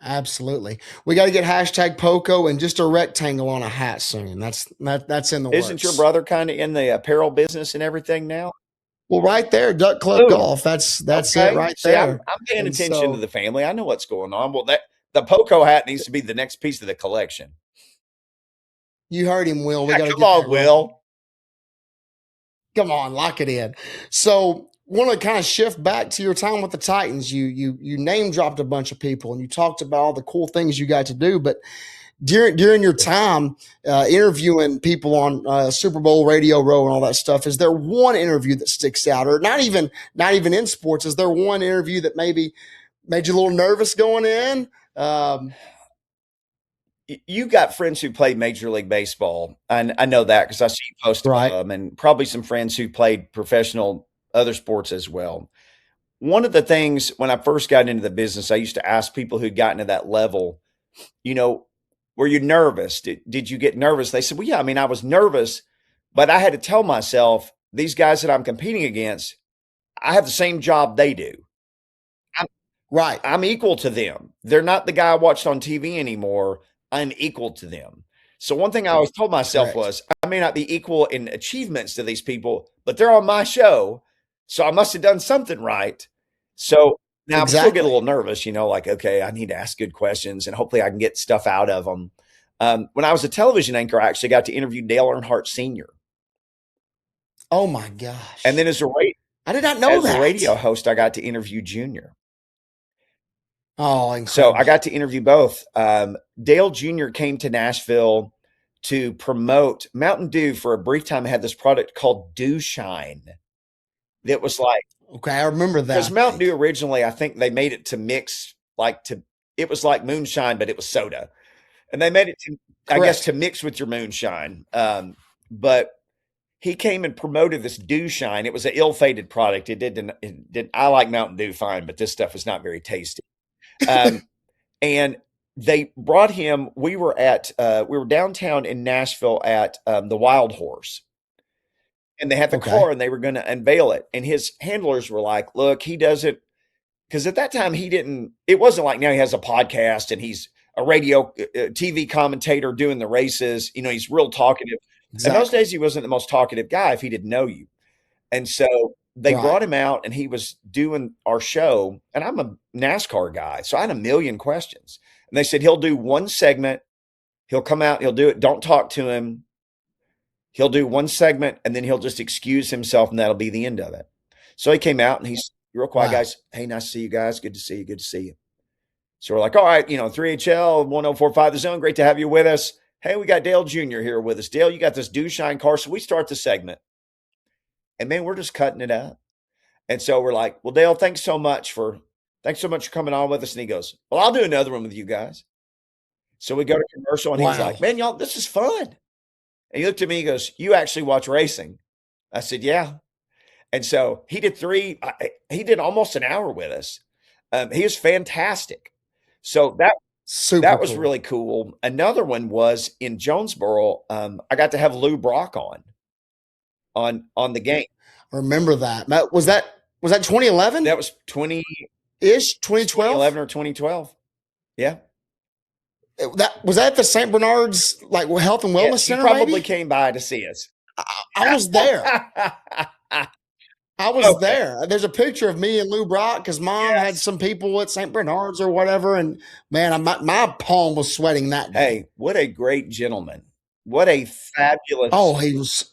Absolutely. We got to get hashtag Poco and just a rectangle on a hat soon. That's in the works. Isn't your brother kind of in the apparel business and everything now? Well, right there, Duck Club Golf. That's it right there. I'm paying attention to the family. I know what's going on. Well, the Poco hat needs to be the next piece of the collection. You heard him, Will. We got to come on, Will. Come on, lock it in. So, want to kind of shift back to your time with the Titans. You name dropped a bunch of people, and you talked about all the cool things you got to do. But during your time interviewing people on Super Bowl Radio Row and all that stuff, is there one interview that sticks out, or not even in sports? Is there one interview that maybe made you a little nervous going in? you got friends who played Major League Baseball. I know that because I see you post about them, and probably some friends who played professional other sports as well. One of the things when I first got into the business, I used to ask people who'd gotten to that level, you know, were you nervous? Did you get nervous? They said, well, yeah, I mean, I was nervous, but I had to tell myself, these guys that I'm competing against, I have the same job they do. I'm equal to them. They're not the guy I watched on TV anymore. I'm equal to them. So one thing I always told myself was, I may not be equal in achievements to these people, but they're on my show. So I must have done something right. So now I still get a little nervous, like, okay, I need to ask good questions and hopefully I can get stuff out of them. When I was a television anchor, I actually got to interview Dale Earnhardt Sr. Oh my gosh. And then I did not know that. As a radio host, I got to interview Junior. Oh, incredible. So I got to interview both. Dale Jr. came to Nashville to promote Mountain Dew. For a brief time, I had this product called Dew Shine. That was like, okay, I remember that. Because Mountain Dew originally, I think they made it to mix, it was like moonshine, but it was soda. And they made it to, I guess, to mix with your moonshine. But he came and promoted this Dew Shine. It was an ill-fated product. I like Mountain Dew fine, but this stuff was not very tasty. And they brought him. We were downtown in Nashville at the Wild Horse, and they had the car, and they were going to unveil it. And his handlers were like, "Look, he doesn't," because at that time he didn't. It wasn't like now he has a podcast and he's a radio, TV commentator doing the races. He's real talkative. Exactly. In those days, he wasn't the most talkative guy if he didn't know you, and so they brought him out and he was doing our show, and I'm a NASCAR guy. So I had a million questions, and they said, he'll do one segment. He'll come out, he'll do it. Don't talk to him. He'll do one segment and then he'll just excuse himself, and that'll be the end of it. So he came out and he's real quiet, guys. Hey, nice to see you guys. Good to see you. Good to see you. So we're like, all right, 3HL 1045 The Zone. Great to have you with us. Hey, we got Dale Jr. here with us. Dale, you got this Dew Shine car. So we start the segment. And man, we're just cutting it up. And so we're like, well, Dale, thanks so much for coming on with us. And he goes, well, I'll do another one with you guys. So we go to commercial, and he's like, man, y'all, this is fun. And he looked at me, he goes, you actually watch racing? I said, yeah. And so he did he did almost an hour with us. He was fantastic. So that was really cool. Another one was in Jonesboro. I got to have Lou Brock on the game. I remember that. Was that 2011? That was 20-ish, 2012? 2011 or 2012. Yeah. Was that the St. Bernard's Health and Wellness Center? He probably came by to see us. I was there. I was there. There's a picture of me and Lou Brock because Mom had some people at St. Bernard's or whatever, and man, my palm was sweating that day. Hey, what a great gentleman! What a fabulous! He was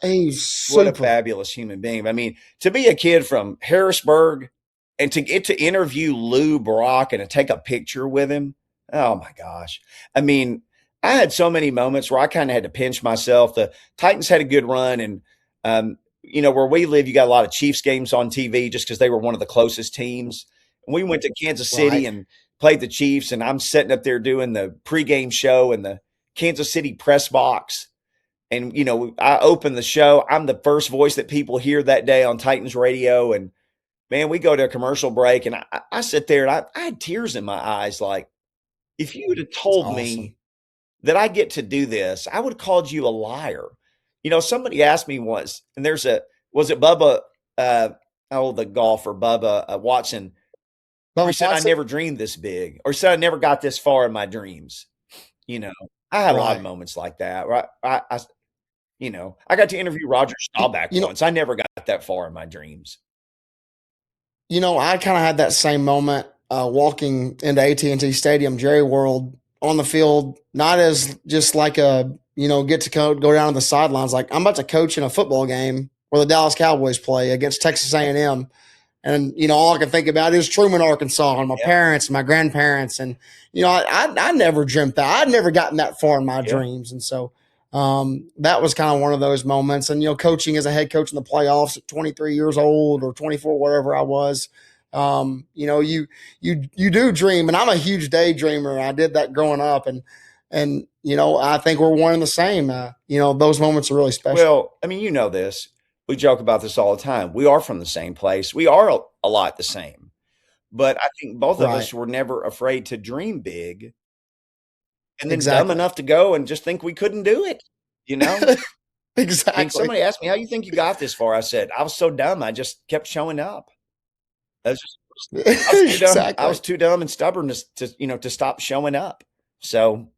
super. What a fabulous human being. I mean, to be a kid from Harrisburg and to get to interview Lou Brock and to take a picture with him. Oh my gosh. I mean, I had so many moments where I kind of had to pinch myself. The Titans had a good run, and where we live, you got a lot of Chiefs games on TV just because they were one of the closest teams. And we went to Kansas City and played the Chiefs, and I'm sitting up there doing the pregame show in the Kansas City press box. And, I opened the show. I'm the first voice that people hear that day on Titans radio. And man, we go to a commercial break, and I sit there and I had tears in my eyes. Like, if you would have told me that I get to do this, I would have called you a liar. Somebody asked me once, and was it Bubba, the golfer, Bubba Watson? He said, I never dreamed this big, or said I never got this far in my dreams. I had a lot of moments like that. Right? I got to interview Roger Staubach once. I never got that far in my dreams. I kind of had that same moment walking into AT&T Stadium, Jerry World, on the field, not as just like a, get to go down on the sidelines. Like, I'm about to coach in a football game where the Dallas Cowboys play against Texas A&M. And, all I can think about is Truman, Arkansas, and my parents and my grandparents. And, I never dreamt that. I'd never gotten that far in my dreams. And so that was kind of one of those moments. And, coaching as a head coach in the playoffs at 23 years old or 24, whatever I was, you do dream. And I'm a huge daydreamer. I did that growing up. And I think we're one and the same. Those moments are really special. Well, I mean, you know this. We joke about this all the time. We are from the same place. We are a lot the same. But I think both of Right. us were never afraid to dream big and then dumb Exactly. enough to go and just think we couldn't do it. I mean, Exactly. somebody asked me, how you think you got this far? I said, I was so dumb. I just kept showing up. I was too dumb. I was Exactly. too dumb and stubborn to stop showing up. So,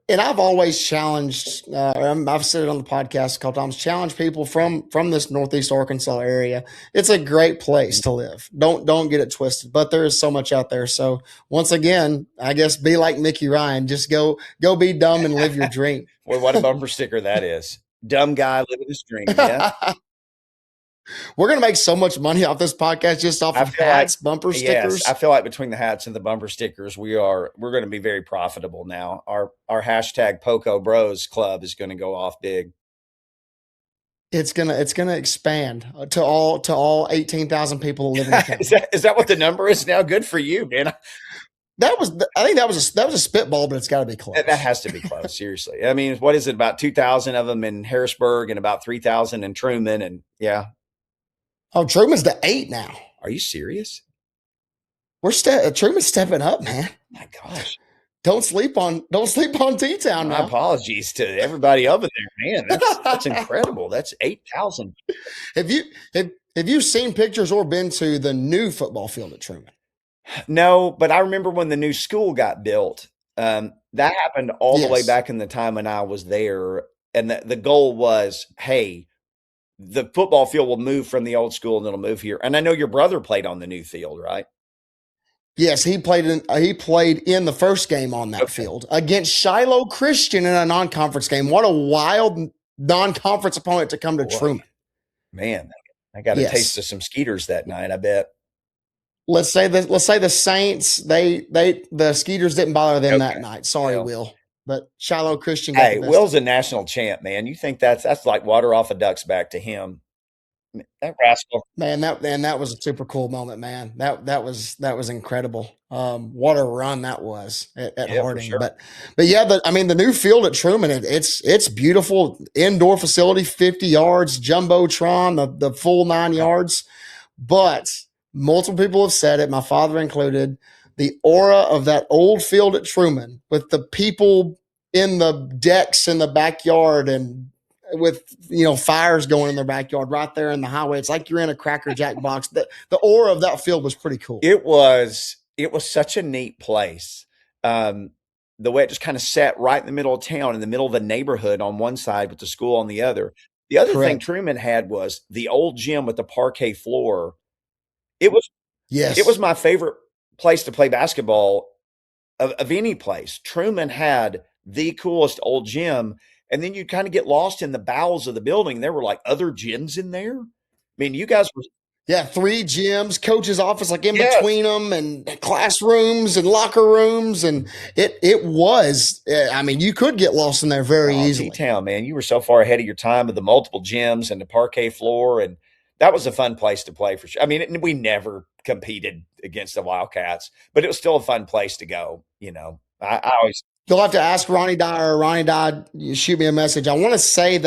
And I've always challenged. I've said it on the podcast a couple times. Challenge people from this Northeast Arkansas area. It's a great place to live. Don't get it twisted. But there is so much out there. So once again, I guess be like Mickey Ryan. Just go be dumb and live your dream. boy, what a bumper sticker that is. Dumb guy living his dream. Yeah. We're gonna make so much money off this podcast just off of hats, bumper stickers. Yes, I feel like between the hats and the bumper stickers, we're going to be very profitable now. Our hashtag Poco Bros Club is going to go off big. It's gonna expand to all 18,000 people who live in the county. Is that what the number is now? Good for you, man. I think that was a spitball, but it's got to be close. That has to be close. Seriously, I mean, what is it? About 2,000 of them in Harrisburg and about 3,000 in Truman, and yeah. Oh, Truman's to 8 now. Are you serious? Truman's stepping up, man. My gosh. Don't sleep on T-Town now. My apologies to everybody over there, man. That's incredible. That's 8,000. Have you seen pictures or been to the new football field at Truman? No, but I remember when the new school got built. That happened all the way back in the time when I was there, and the goal was, hey, the football field will move from the old school and it'll move here. And I know your brother played on the new field, right? Yes, he played in the first game on that field against Shiloh Christian in a non-conference game. What a wild non-conference opponent to come to Truman. Man, I got a taste of some Skeeters that night, I bet. Let's say the Saints, the Skeeters didn't bother them that night. Sorry, Will. But Shiloh Christian. Hey, Will's a national champ, man. You think that's like water off a duck's back to him? That rascal, man. That was a super cool moment, man. That was incredible. What a run that was at Harding. Sure. But yeah, the new field at Truman, it's beautiful indoor facility, 50 yards, jumbotron, the full 9 yards. But multiple people have said it, my father included. The aura of that old field at Truman with the people in the decks in the backyard and with, fires going in their backyard right there in the highway. It's like you're in a Cracker Jack box. The aura of that field was pretty cool. It was such a neat place. The way it just kind of sat right in the middle of town, in the middle of the neighborhood on one side with the school on the other. The other thing Truman had was the old gym with the parquet floor. It was my favorite place to play basketball of any place. Truman had the coolest old gym, and then you kind of get lost in the bowels of the building. There were like other gyms in there. I mean, you guys were 3 gyms, coach's office like in between them, and classrooms and locker rooms, and it was. I mean, you could get lost in there very easily. T-Town, man, you were so far ahead of your time with the multiple gyms and the parquet floor, and that was a fun place to play for sure. I mean, we never competed against the Wildcats, but it was still a fun place to go. I always. You'll have to ask Ronnie Dye, or Ronnie Dye, shoot me a message. I want to say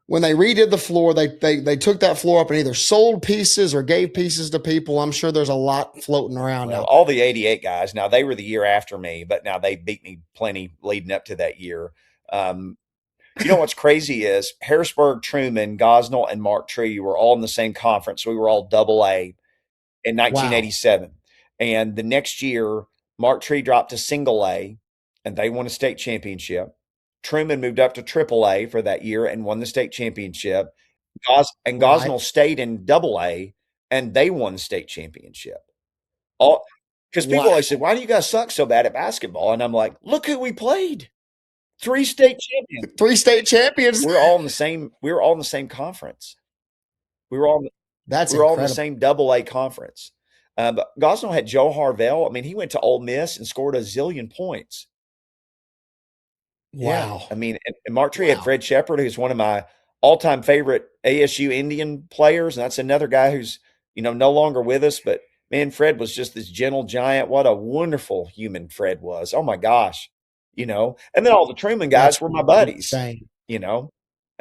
when they redid the floor, they took that floor up and either sold pieces or gave pieces to people. I'm sure there's a lot floating around now. All the 88 guys, now they were the year after me, but now they beat me plenty leading up to that year. What's crazy is Harrisburg, Truman, Gosnell, and Mark Tree were all in the same conference. We were all AA in 1987. Wow. And the next year, Mark Tree dropped to single A, and they won a state championship. Truman moved up to AAA for that year and won the state championship. Gosnell stayed in AA, and they won the state championship. Because people always said, "Why do you guys suck so bad at basketball?" And I'm like, "Look who we played! 3 state champions. 3 state champions. We were all in the same conference. We were all in the same AA conference. But Gosnell had Joe Harvell. I mean, he went to Ole Miss and scored a zillion points. Wow. Yeah. I mean, and Mark Tree had Fred Shepard, who's one of my all-time favorite ASU Indian players. And that's another guy who's, no longer with us. But, man, Fred was just this gentle giant. What a wonderful human Fred was. Oh, my gosh. and then all the Truman guys were my buddies, insane. I mean,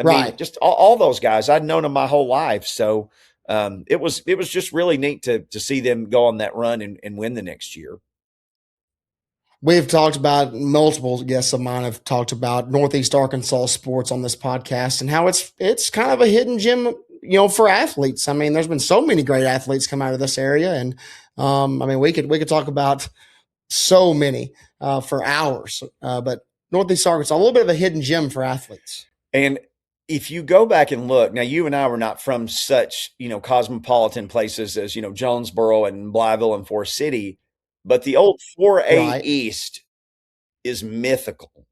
Right. just all those guys, I'd known them my whole life. So it was just really neat to see them go on that run and win the next year. We've talked about, multiple guests of mine have talked about Northeast Arkansas sports on this podcast and how it's kind of a hidden gem, for athletes. I mean, there's been so many great athletes come out of this area, and I mean, we could talk about so many for hours. But Northeast Arkansas, a little bit of a hidden gem for athletes. And if you go back and look, now you and I were not from such, cosmopolitan places as, Jonesboro and Blytheville and Forest City, but the old 4A Right. East is mythical.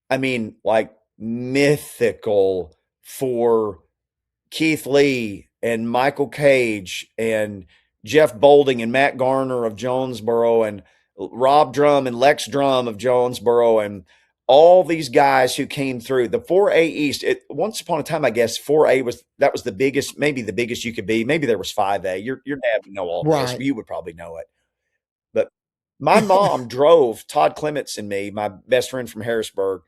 I mean, like mythical for Keith Lee and Michael Cage and Jeff Bolding and Matt Garner of Jonesboro and Rob Drum and Lex Drum of Jonesboro and all these guys who came through the 4A East. Once upon a time, I guess 4A was the biggest, maybe the biggest you could be. Maybe there was 5A. Your dad would know all this. Right. You would probably know it. But my mom drove Todd Clements and me, my best friend from Harrisburg,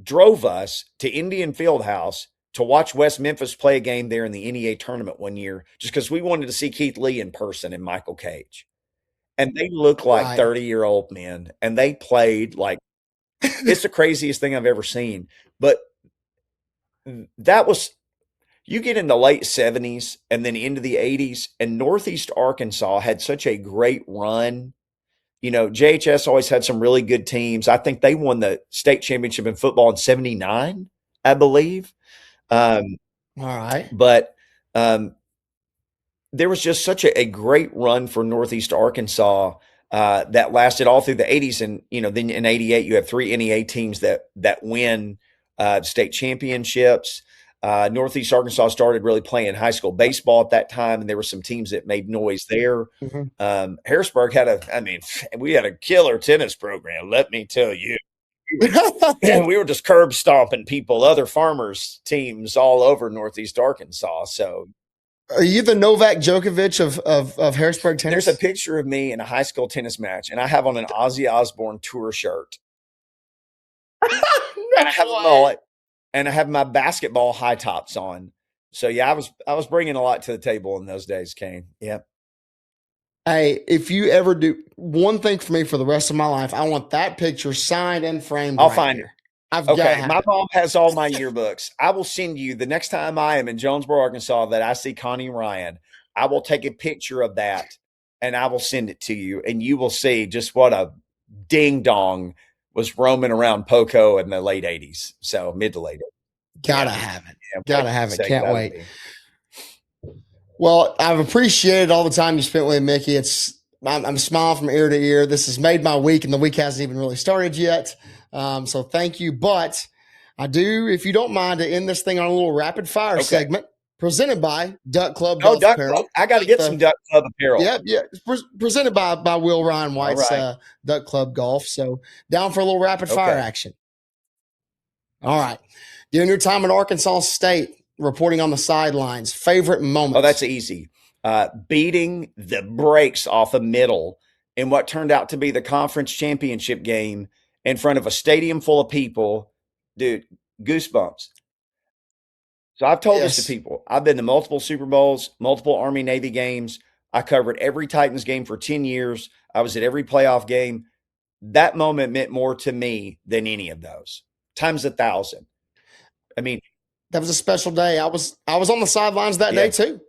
drove us to Indian Fieldhouse to watch West Memphis play a game there in the NEA tournament one year, just because we wanted to see Keith Lee in person and Michael Cage. And they look like Right. 30-year-old men, and they played like it's the craziest thing I've ever seen. But that was, you get in the late 70s and then into the 80s, and Northeast Arkansas had such a great run. JHS always had some really good teams. I think they won the state championship in football in 79, I believe. All right. But there was just such a great run for Northeast Arkansas that lasted all through the 80s. And, then in 88, you have 3 NEA teams that win state championships. Northeast Arkansas started really playing high school baseball at that time, and there were some teams that made noise there. Mm-hmm. Harrisburg we had a killer tennis program, let me tell you. We were just curb stomping people, other farmers' teams all over Northeast Arkansas. So, are you the Novak Djokovic of Harrisburg tennis? There's a picture of me in a high school tennis match, and I have on an Ozzy Osbourne tour shirt. And I have a mullet, and I have my basketball high tops on. So yeah, I was bringing a lot to the table in those days, Kane. Yep. Hey, if you ever do one thing for me for the rest of my life, I want that picture signed and framed. I'll find it. Okay, my mom has all my yearbooks. I will send you the next time I am in Jonesboro, Arkansas, that I see Connie Ryan. I will take a picture of that and I will send it to you, and you will see just what a ding dong was roaming around Poco in the late 80s. So mid to late 80s. Gotta have it. Gotta have it. Can't wait. Be. Well, I've appreciated all the time you spent with Mickey. I'm smiling from ear to ear. This has made my week, and the week hasn't even really started yet. So thank you. But I do, if you don't mind, to end this thing on a little rapid fire segment presented by Duck Club Golf Apparel. Club. I got to get some Duck Club apparel. Yep. Presented by Will Ryan White's Duck Club Golf. So down for a little rapid fire action. All right. During your time at Arkansas State, reporting on the sidelines, favorite moments? Oh, that's easy. Beating the brakes off of Middle in what turned out to be the conference championship game in front of a stadium full of people. Dude, goosebumps. So I've told this to people. I've been to multiple Super Bowls, multiple Army-Navy games. I covered every Titans game for 10 years. I was at every playoff game. That moment meant more to me than any of those. Times 1,000. I mean, that was a special day. I was on the sidelines that day too.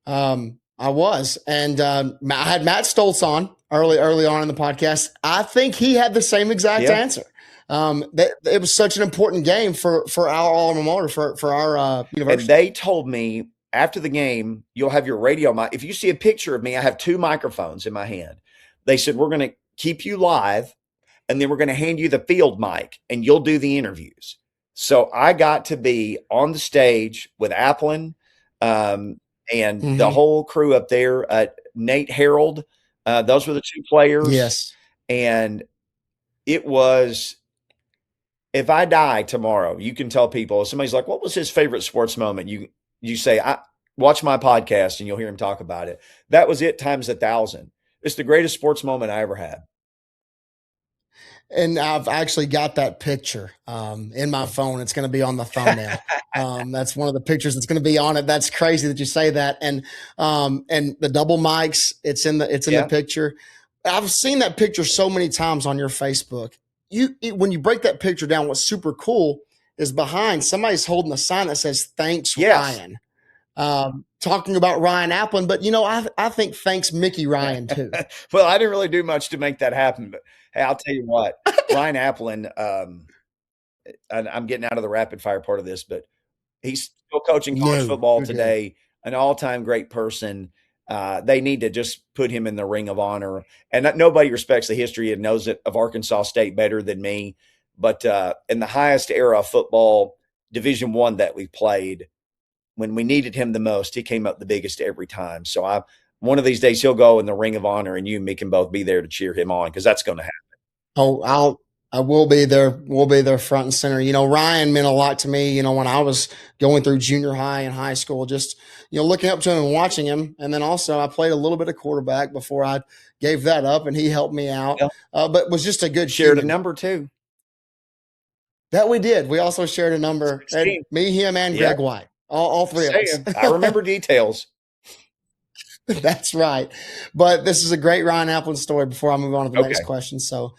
I was, and I had Matt Stoltz on early on in the podcast. I think he had the same exact answer. It was such an important game for our alma mater, for our university. And they told me after the game, you'll have your radio mic. If you see a picture of me, I have 2 microphones in my hand. They said, we're going to keep you live, and then we're going to hand you the field mic, and you'll do the interviews. So I got to be on the stage with Applin and the whole crew up there. Nate Harold, those were the 2 players. Yes. And it was, if I die tomorrow, you can tell people, if somebody's like, what was his favorite sports moment? You say, watch my podcast and you'll hear him talk about it. That was it times 1,000. It's the greatest sports moment I ever had. And I've actually got that picture in my phone. It's going to be on the thumbnail. That's one of the pictures that's going to be on it. That's crazy that you say that. And the double mics, it's in the picture. I've seen that picture so many times on your Facebook. When you break that picture down, what's super cool is behind somebody's holding a sign that says "Thanks, Ryan." Talking about Ryan Applin, but I think thanks Mickey Ryan too. Well, I didn't really do much to make that happen, but hey, I'll tell you what, Ryan Applin, I'm getting out of the rapid fire part of this, but he's still coaching college football today, an all-time great person. They need to just put him in the Ring of Honor, and nobody respects the history and knows it of Arkansas State better than me. But in the highest era of football, Division I that we played, when we needed him the most, he came up the biggest every time. So one of these days he'll go in the Ring of Honor, and you and me can both be there to cheer him on, because that's going to happen. Oh, I will be there. We'll be there front and center. Ryan meant a lot to me, when I was going through junior high and high school, just, looking up to him and watching him. And then also I played a little bit of quarterback before I gave that up, and he helped me out. Yeah. But was just a good shared a number too. That we did. We also shared a number. And me, him, and Greg White. All three of us. I remember details. That's right. But this is a great Ryan Applin story before I move on to the next question. So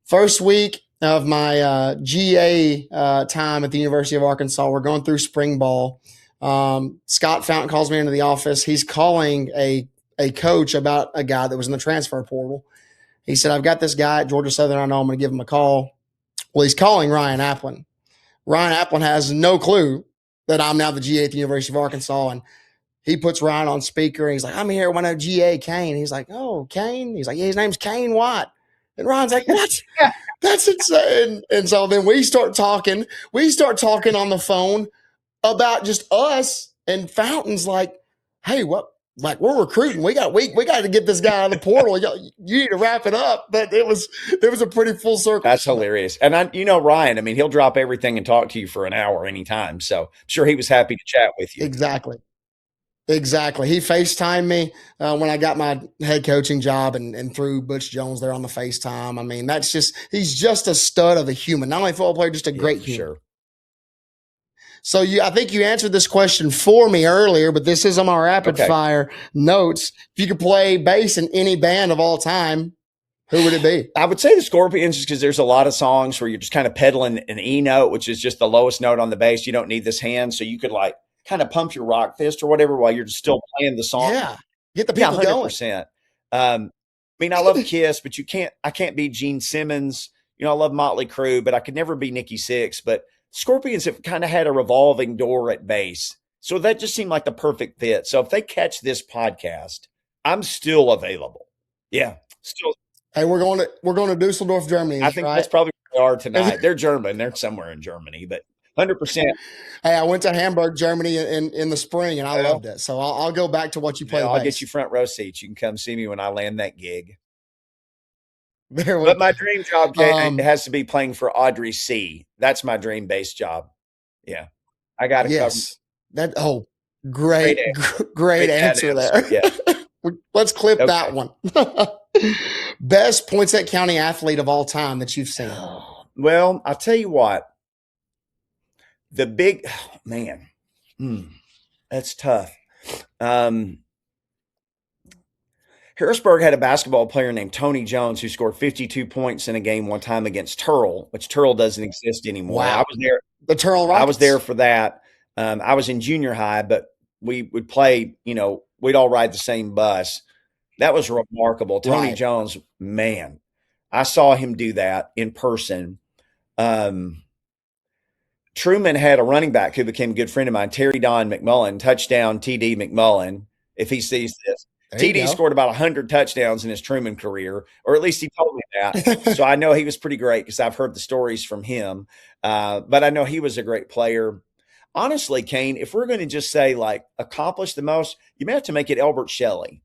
first week of my GA time at the University of Arkansas, we're going through spring ball. Scott Fountain calls me into the office. He's calling a coach about a guy that was in the transfer portal. He said, I've got this guy at Georgia Southern. I know I'm going to give him a call. Well, he's calling Ryan Applin. Ryan Applin has no clue that I'm now the GA at the University of Arkansas. And he puts Ryan on speaker, and he's like, I'm here when I GA Kane. He's like, oh, Kane? He's like, yeah, his name's Kane Watt. And Ryan's like, what? That's insane. And so then we start talking on the phone about just us, and Fountain's like, hey, what? Like, we're recruiting. We got to get this guy out of the portal. You need to wrap it up. But it was a pretty full circle. That's hilarious. And Ryan, I mean, he'll drop everything and talk to you for an hour anytime. So I'm sure he was happy to chat with you. Exactly. He FaceTimed me when I got my head coaching job, and threw Butch Jones there on the FaceTime. I mean, he's just a stud of a human. Not only a football player, just a great human. Sure. So I think you answered this question for me earlier, but this is on my rapid fire notes. If you could play bass in any band of all time, who would it be? I would say the Scorpions, just because there's a lot of songs where you're just kind of pedaling an E note, which is just the lowest note on the bass. You don't need this hand. So you could kind of pump your rock fist or whatever while you're still playing the song. Yeah. Get the people 100%. I love Kiss, but I can't be Gene Simmons. I love Motley Crue, but I could never be Nikki Sixx. But Scorpions have kind of had a revolving door at bass. So that just seemed like the perfect fit. So if they catch this podcast, I'm still available. Yeah. Still. Hey, we're going to Dusseldorf, Germany. I think that's probably where they are tonight. They're German. They're somewhere in Germany, but 100%. Hey, I went to Hamburg, Germany in the spring, and I loved it. So I'll go back to what you play. I'll get you front row seats. You can come see me when I land that gig. But my dream job has to be playing for Audrey C. That's my dream bass job. Yeah, I got to cover. Great answer there. Yeah. Let's clip that one. Best Poinsett County athlete of all time that you've seen. Well, I'll tell you what. The big that's tough. Harrisburg had a basketball player named Tony Jones who scored 52 points in a game one time against Turl, which Turl doesn't exist anymore. Wow. I was there. The Turl Rockets. I was there for that. I was in junior high, but we would play, we'd all ride the same bus. That was remarkable. Tony Jones, man, I saw him do that in person. Truman had a running back who became a good friend of mine, Terry Don McMullen, touchdown TD McMullen, if he sees this. TD scored about 100 touchdowns in his Truman career, or at least he told me that. So I know he was pretty great because I've heard the stories from him. But I know he was a great player. Honestly, Kane, if we're going to just say accomplish the most, you may have to make it Elbert Shelley.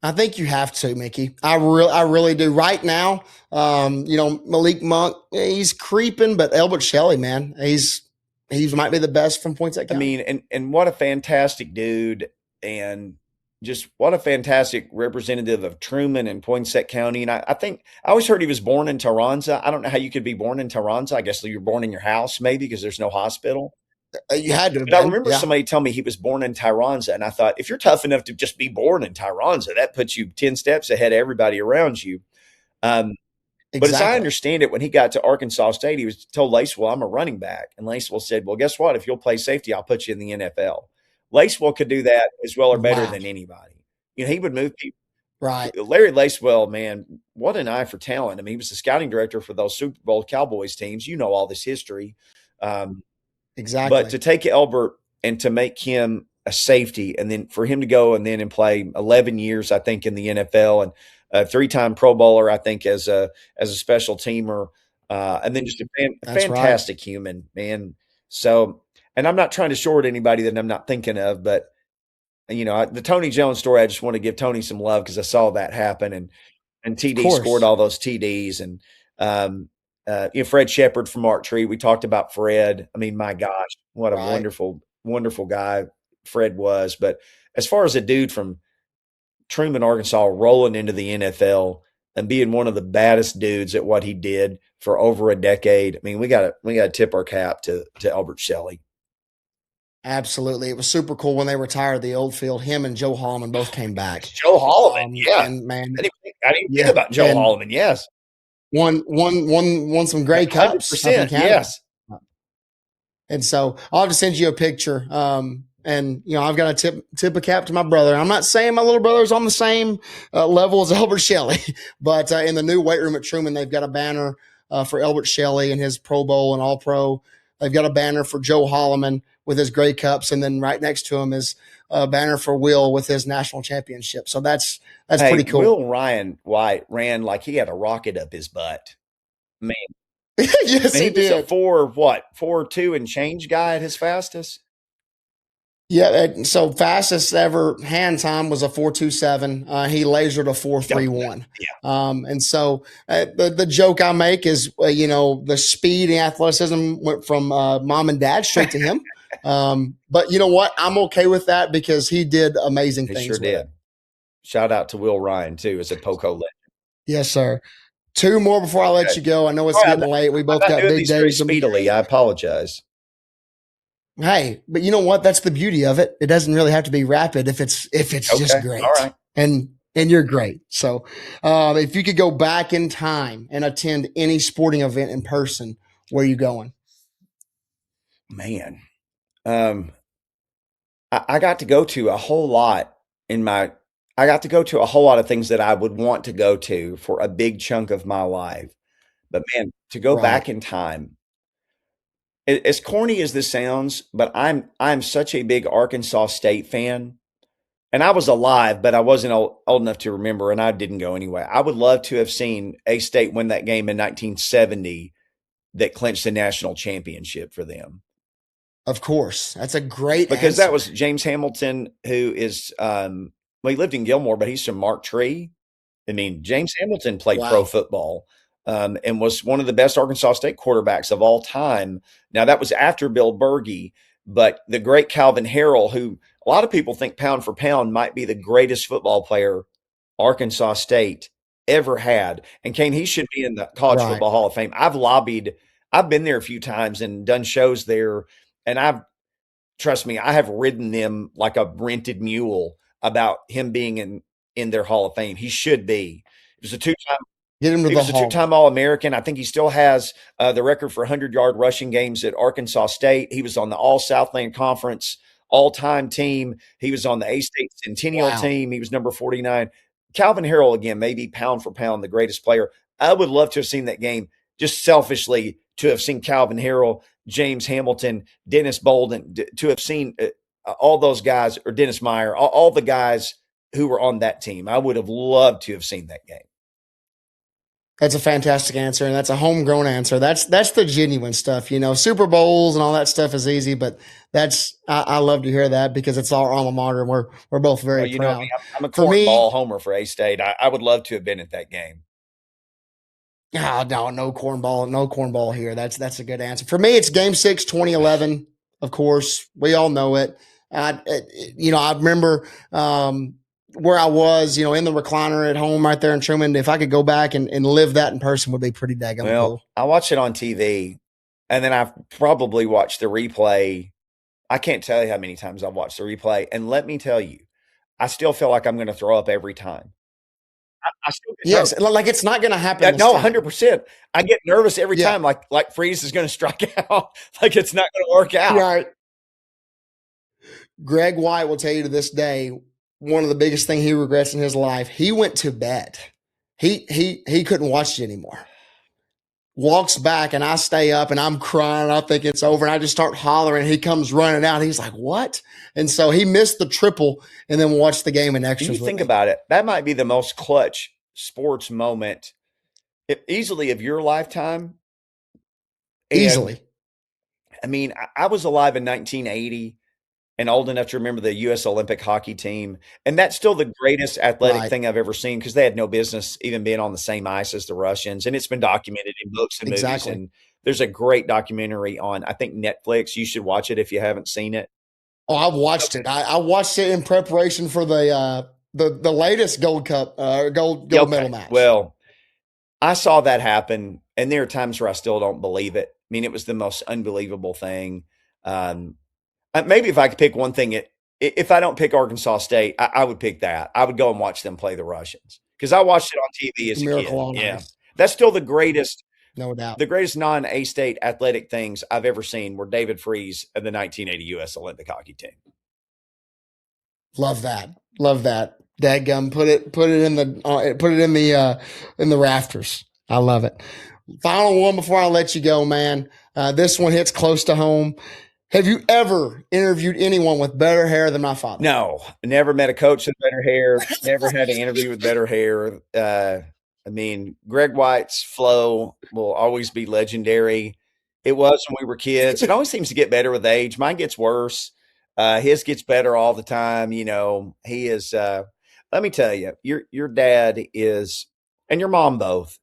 I think you have to, Mickey. I really do. Right now, Malik Monk, he's creeping, but Elbert Shelley, man, he might be the best from Poinsett County. I mean, and what a fantastic dude. And just what a fantastic representative of Truman and Poinsett County. And I think I always heard he was born in Toronto. I don't know how you could be born in Toronto. I guess you're born in your house, maybe, because there's no hospital. You had to have But I been. remember Yeah, somebody tell me he was born in Tyronza, and I thought, if you're tough enough to just be born in Tyronza, that puts you 10 steps ahead of everybody around you. Um, but as I exactly. understand it, when he got to Arkansas State, he was told Lacewell, I'm a running back. And Lacewell said, well, guess what? If you'll play safety, I'll put you in the NFL. Lacewell could do that as well or better Wow. than anybody. He would move people. Right. Larry Lacewell, man, what an eye for talent. I mean, he was the scouting director for those Super Bowl Cowboys teams. You know all this history. Um, but Exactly. to take Elbert and to make him a safety, and then for him to go and play 11 years, I think, in the NFL, and a three-time Pro Bowler, I think, as a special teamer, and then just a That's right. fantastic human, man. So, and I'm not trying to short anybody that I'm not thinking of, but the Tony Jones story, I just want to give Tony some love because I saw that happen, and Of TD scored course. all those TDs, and Fred Shepard from Art Tree. We talked about Fred. I mean, my gosh, what a Right. wonderful, wonderful guy Fred was. But as far as a dude from Truman, Arkansas, rolling into the NFL and being one of the baddest dudes at what he did for over a decade, I mean, we got to tip our cap to Albert Shelley. Absolutely. It was super cool when they retired the old field. Him and Joe Holloman both came back. Joe Holloman, yeah. And man, I didn't think yeah, about Joe and Holloman. Yes, won some Grey Cups up in 100%. Canada. Yes. And so I'll have to send you a picture. And I've got to tip a cap to my brother. I'm not saying my little brother's on the same level as Albert Shelley, but in the new weight room at Truman, they've got a banner for Albert Shelley and his Pro Bowl and All Pro. They've got a banner for Joe Holloman with his Grey Cups, and then right next to him is a banner for Will with his national championship. So that's Hey, pretty cool. Will Ryan White ran like he had a rocket up his butt. Man, Yes, he he was a did. 4.2 and change guy at his fastest. Yeah, so fastest ever hand time was a 4.27. He lasered a Yeah, 4.31. And so the joke I make is, the speed and athleticism went from mom and dad straight to him. But you know what? I'm okay with that because he did amazing he sure things with it. did. Shout out to Will Ryan too as a Poco legend. Yes, sir. Two more before I let Okay. you go. I know All it's right, getting late. We I'm both not got doing big these very days speedily. tomorrow. I apologize. Hey, but you know what? That's the beauty of it. It doesn't really have to be rapid if it's just Okay. All great. right. And you're great. So, if you could go back in time and attend any sporting event in person, where are you going? Man. I got to go to a whole lot in my I got to go to a whole lot of things that I would want to go to for a big chunk of my life. But man, to go Right. back in time, as corny as this sounds, but I'm such a big Arkansas State fan. And I was alive, but I wasn't old enough to remember, and I didn't go anyway. I would love to have seen A State win that game in 1970 that clinched the national championship for them. Of course. That's a great Because that was answer. James Hamilton, who is, well, he lived in Gilmore, but he's from Mark Tree. I mean, James Hamilton played pro Wow. football, and was one of the best Arkansas State quarterbacks of all time. Now, that was after Bill Bergey, but the great Calvin Harrell, who a lot of people think pound for pound might be the greatest football player Arkansas State ever had. And Kane, he should be in the College Right. Football Hall of Fame. I've been there a few times and done shows there, and trust me, I have ridden them like a rented mule about him being in their Hall of Fame. He should be. He was a two-time Get him to he the was a hall. two-time All-American. I think he still has the record for 100-yard rushing games at Arkansas State. He was on the All-Southland Conference all-time team. He was on the A-State Centennial Wow. team. He was number 49. Calvin Harrell, again, maybe pound for pound the greatest player. I would love to have seen that game, just selfishly, to have seen Calvin Harrell, James Hamilton, Dennis Bolden, to have seen all those guys, or Dennis Meyer, all the guys who were on that team. I would have loved to have seen that game. That's a fantastic answer, and that's a homegrown answer. That's the genuine stuff. Super Bowls and all that stuff is easy, but I love to hear that because it's our alma mater, and we're both Well, very you know me, proud. I'm a For me, cornball homer for A-State. I would love to have been at that game. no, no cornball here. That's a good answer. For me, it's Game 6, 2011. Of course, we all know it. I remember. where I was, in the recliner at home right there in Truman. If I could go back and live that in person, would be pretty daggum Well, cool. I watched it on TV, and then I've probably watched the replay. I can't tell you how many times I've watched the replay. And let me tell you, I still feel like I'm going to throw up every time. I still get Yes, nervous. like it's not going to happen. This No, time. 100%. I get nervous every time, like Freeze is going to strike out, like it's not going to work out. Right. Greg White will tell you to this day, one of the biggest things he regrets in his life, he went to bed. He couldn't watch it anymore. Walks back and I stay up and I'm crying. I think it's over. And I just start hollering. He comes running out. He's like, what? And so he missed the triple and then watched the game in extras. You think about it. That might be the most clutch sports moment easily of your lifetime. And, easily. I mean, I was alive in 1980 and old enough to remember the U.S. Olympic hockey team. And that's still the greatest athletic thing I've ever seen because they had no business even being on the same ice as the Russians. And it's been documented in books and movies. And there's a great documentary on, I think, Netflix. You should watch it if you haven't seen it. Oh, I've watched it. I watched it in preparation for the latest gold medal match. Well, I saw that happen. And there are times where I still don't believe it. I mean, it was the most unbelievable thing. Maybe if I could pick one thing, if I don't pick Arkansas State, I would pick that. I would go and watch them play the Russians because I watched it on TV as a kid. Yeah, that's still the greatest, no doubt. The greatest non-A State athletic things I've ever seen were David Freeze and the 1980 U.S. Olympic hockey team. Love that. Dadgum, put it in the rafters. I love it. Final one before I let you go, man. This one hits close to home. Have you ever interviewed anyone with better hair than my father? No, never met a coach with better hair. Never had an interview with better hair. I mean, Greg White's flow will always be legendary. It was when we were kids. It always seems to get better with age. Mine gets worse. His gets better all the time. He is. Let me tell you, your dad is, and your mom both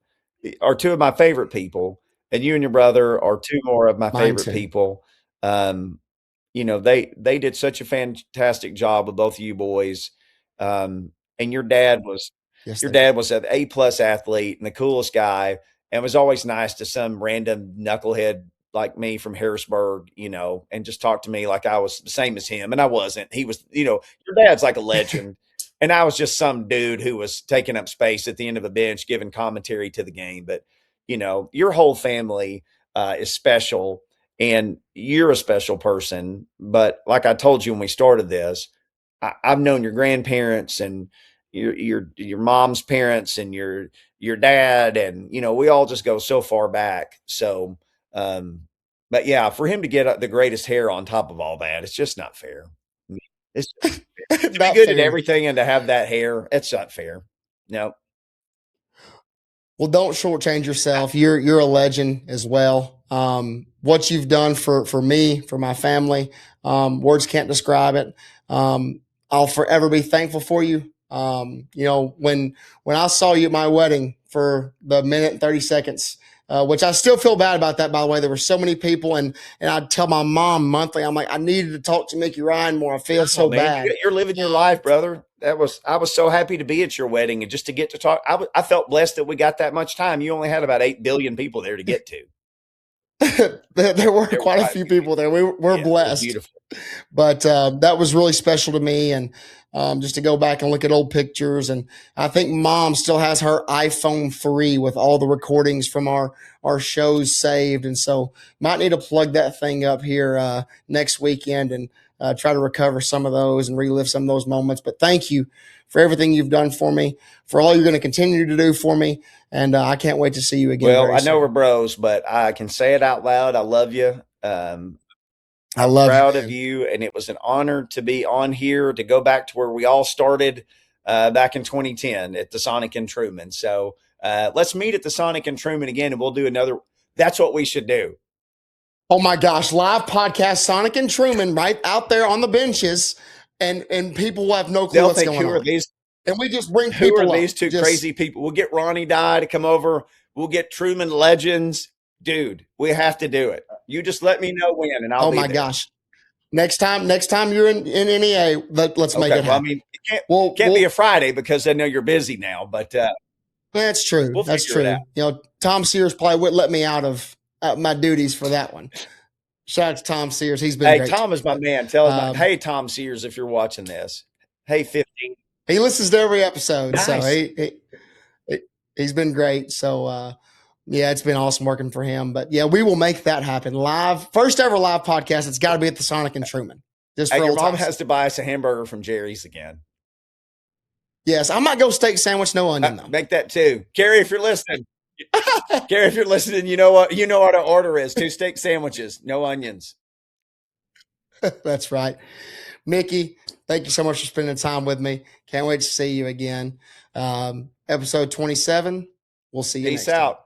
are two of my favorite people, and you and your brother are two more of my favorite people. They did such a fantastic job with both of you boys. And your dad was an A+ athlete and the coolest guy, and was always nice to some random knucklehead like me from Harrisburg, and just talked to me like I was the same as him. And I wasn't. He was, your dad's like a legend. And I was just some dude who was taking up space at the end of a bench, giving commentary to the game. But, your whole family is special. And you're a special person. But like I told you when we started this, I've known your grandparents and your mom's parents and your dad. And, we all just go so far back. So, but yeah, for him to get the greatest hair on top of all that, it's just not fair. It's to be good at everything and to have that hair, it's not fair. No. Well, don't shortchange yourself. You're a legend as well. What you've done for me, for my family, words can't describe it. I'll forever be thankful for you. When I saw you at my wedding for the minute and 30 seconds, which I still feel bad about that, by the way. There were so many people, and I'd tell my mom monthly, I'm like, I needed to talk to Mickey Ryan more. I feel so bad. You're living your life, brother. I was so happy to be at your wedding and just to get to talk. I felt blessed that we got that much time. You only had about 8 billion people there to get to. There were quite a few people there. We're blessed. Beautiful. But that was really special to me. And just to go back and look at old pictures. And I think Mom still has her iPhone 3 with all the recordings from our shows saved. And so might need to plug that thing up here next weekend and try to recover some of those and relive some of those moments. But thank you for everything you've done for me, for all you're going to continue to do for me. And I can't wait to see you again. Well, I know we're bros, but I can say it out loud. I love you. I'm proud of you. And it was an honor to be on here, to go back to where we all started back in 2010 at the Sonic in Truman. So let's meet at the Sonic in Truman again, and we'll do another. That's what we should do. Oh my gosh, live podcast, Sonic and Truman, right out there on the benches, and people will have no clue what's going on. And we just bring people up. Who are these two crazy people? We'll get Ronnie Dye to come over. We'll get Truman legends. Dude, we have to do it. You just let me know when, and I'll be there. Gosh. Next time you're in NEA, let's make it happen. Well, I mean, it can't be a Friday because I know you're busy now, but that's true. We'll that's figure it true. out. You know, Tom Sears probably wouldn't let me out of my duties for that one. Shout out to Tom Sears. He's been great. Hey, Tom is my man. Tell him, hey, Tom Sears, if you're watching this. Hey, 15. He listens to every episode, Nice. So he's been great. So, yeah, it's been awesome working for him. But, yeah, we will make that happen. Live, first ever live podcast. It's got to be at the Sonic in Truman. Just for your mom has to buy us a hamburger from Jerry's again. Yes, I might go steak sandwich, no onion, though. Make that too. Gary, if you're listening. Gary, if you're listening, you know what our order is. 2 steak sandwiches, no onions. That's right. Mickey, thank you so much for spending time with me. Can't wait to see you again. Episode 27. We'll see you next time. Peace out.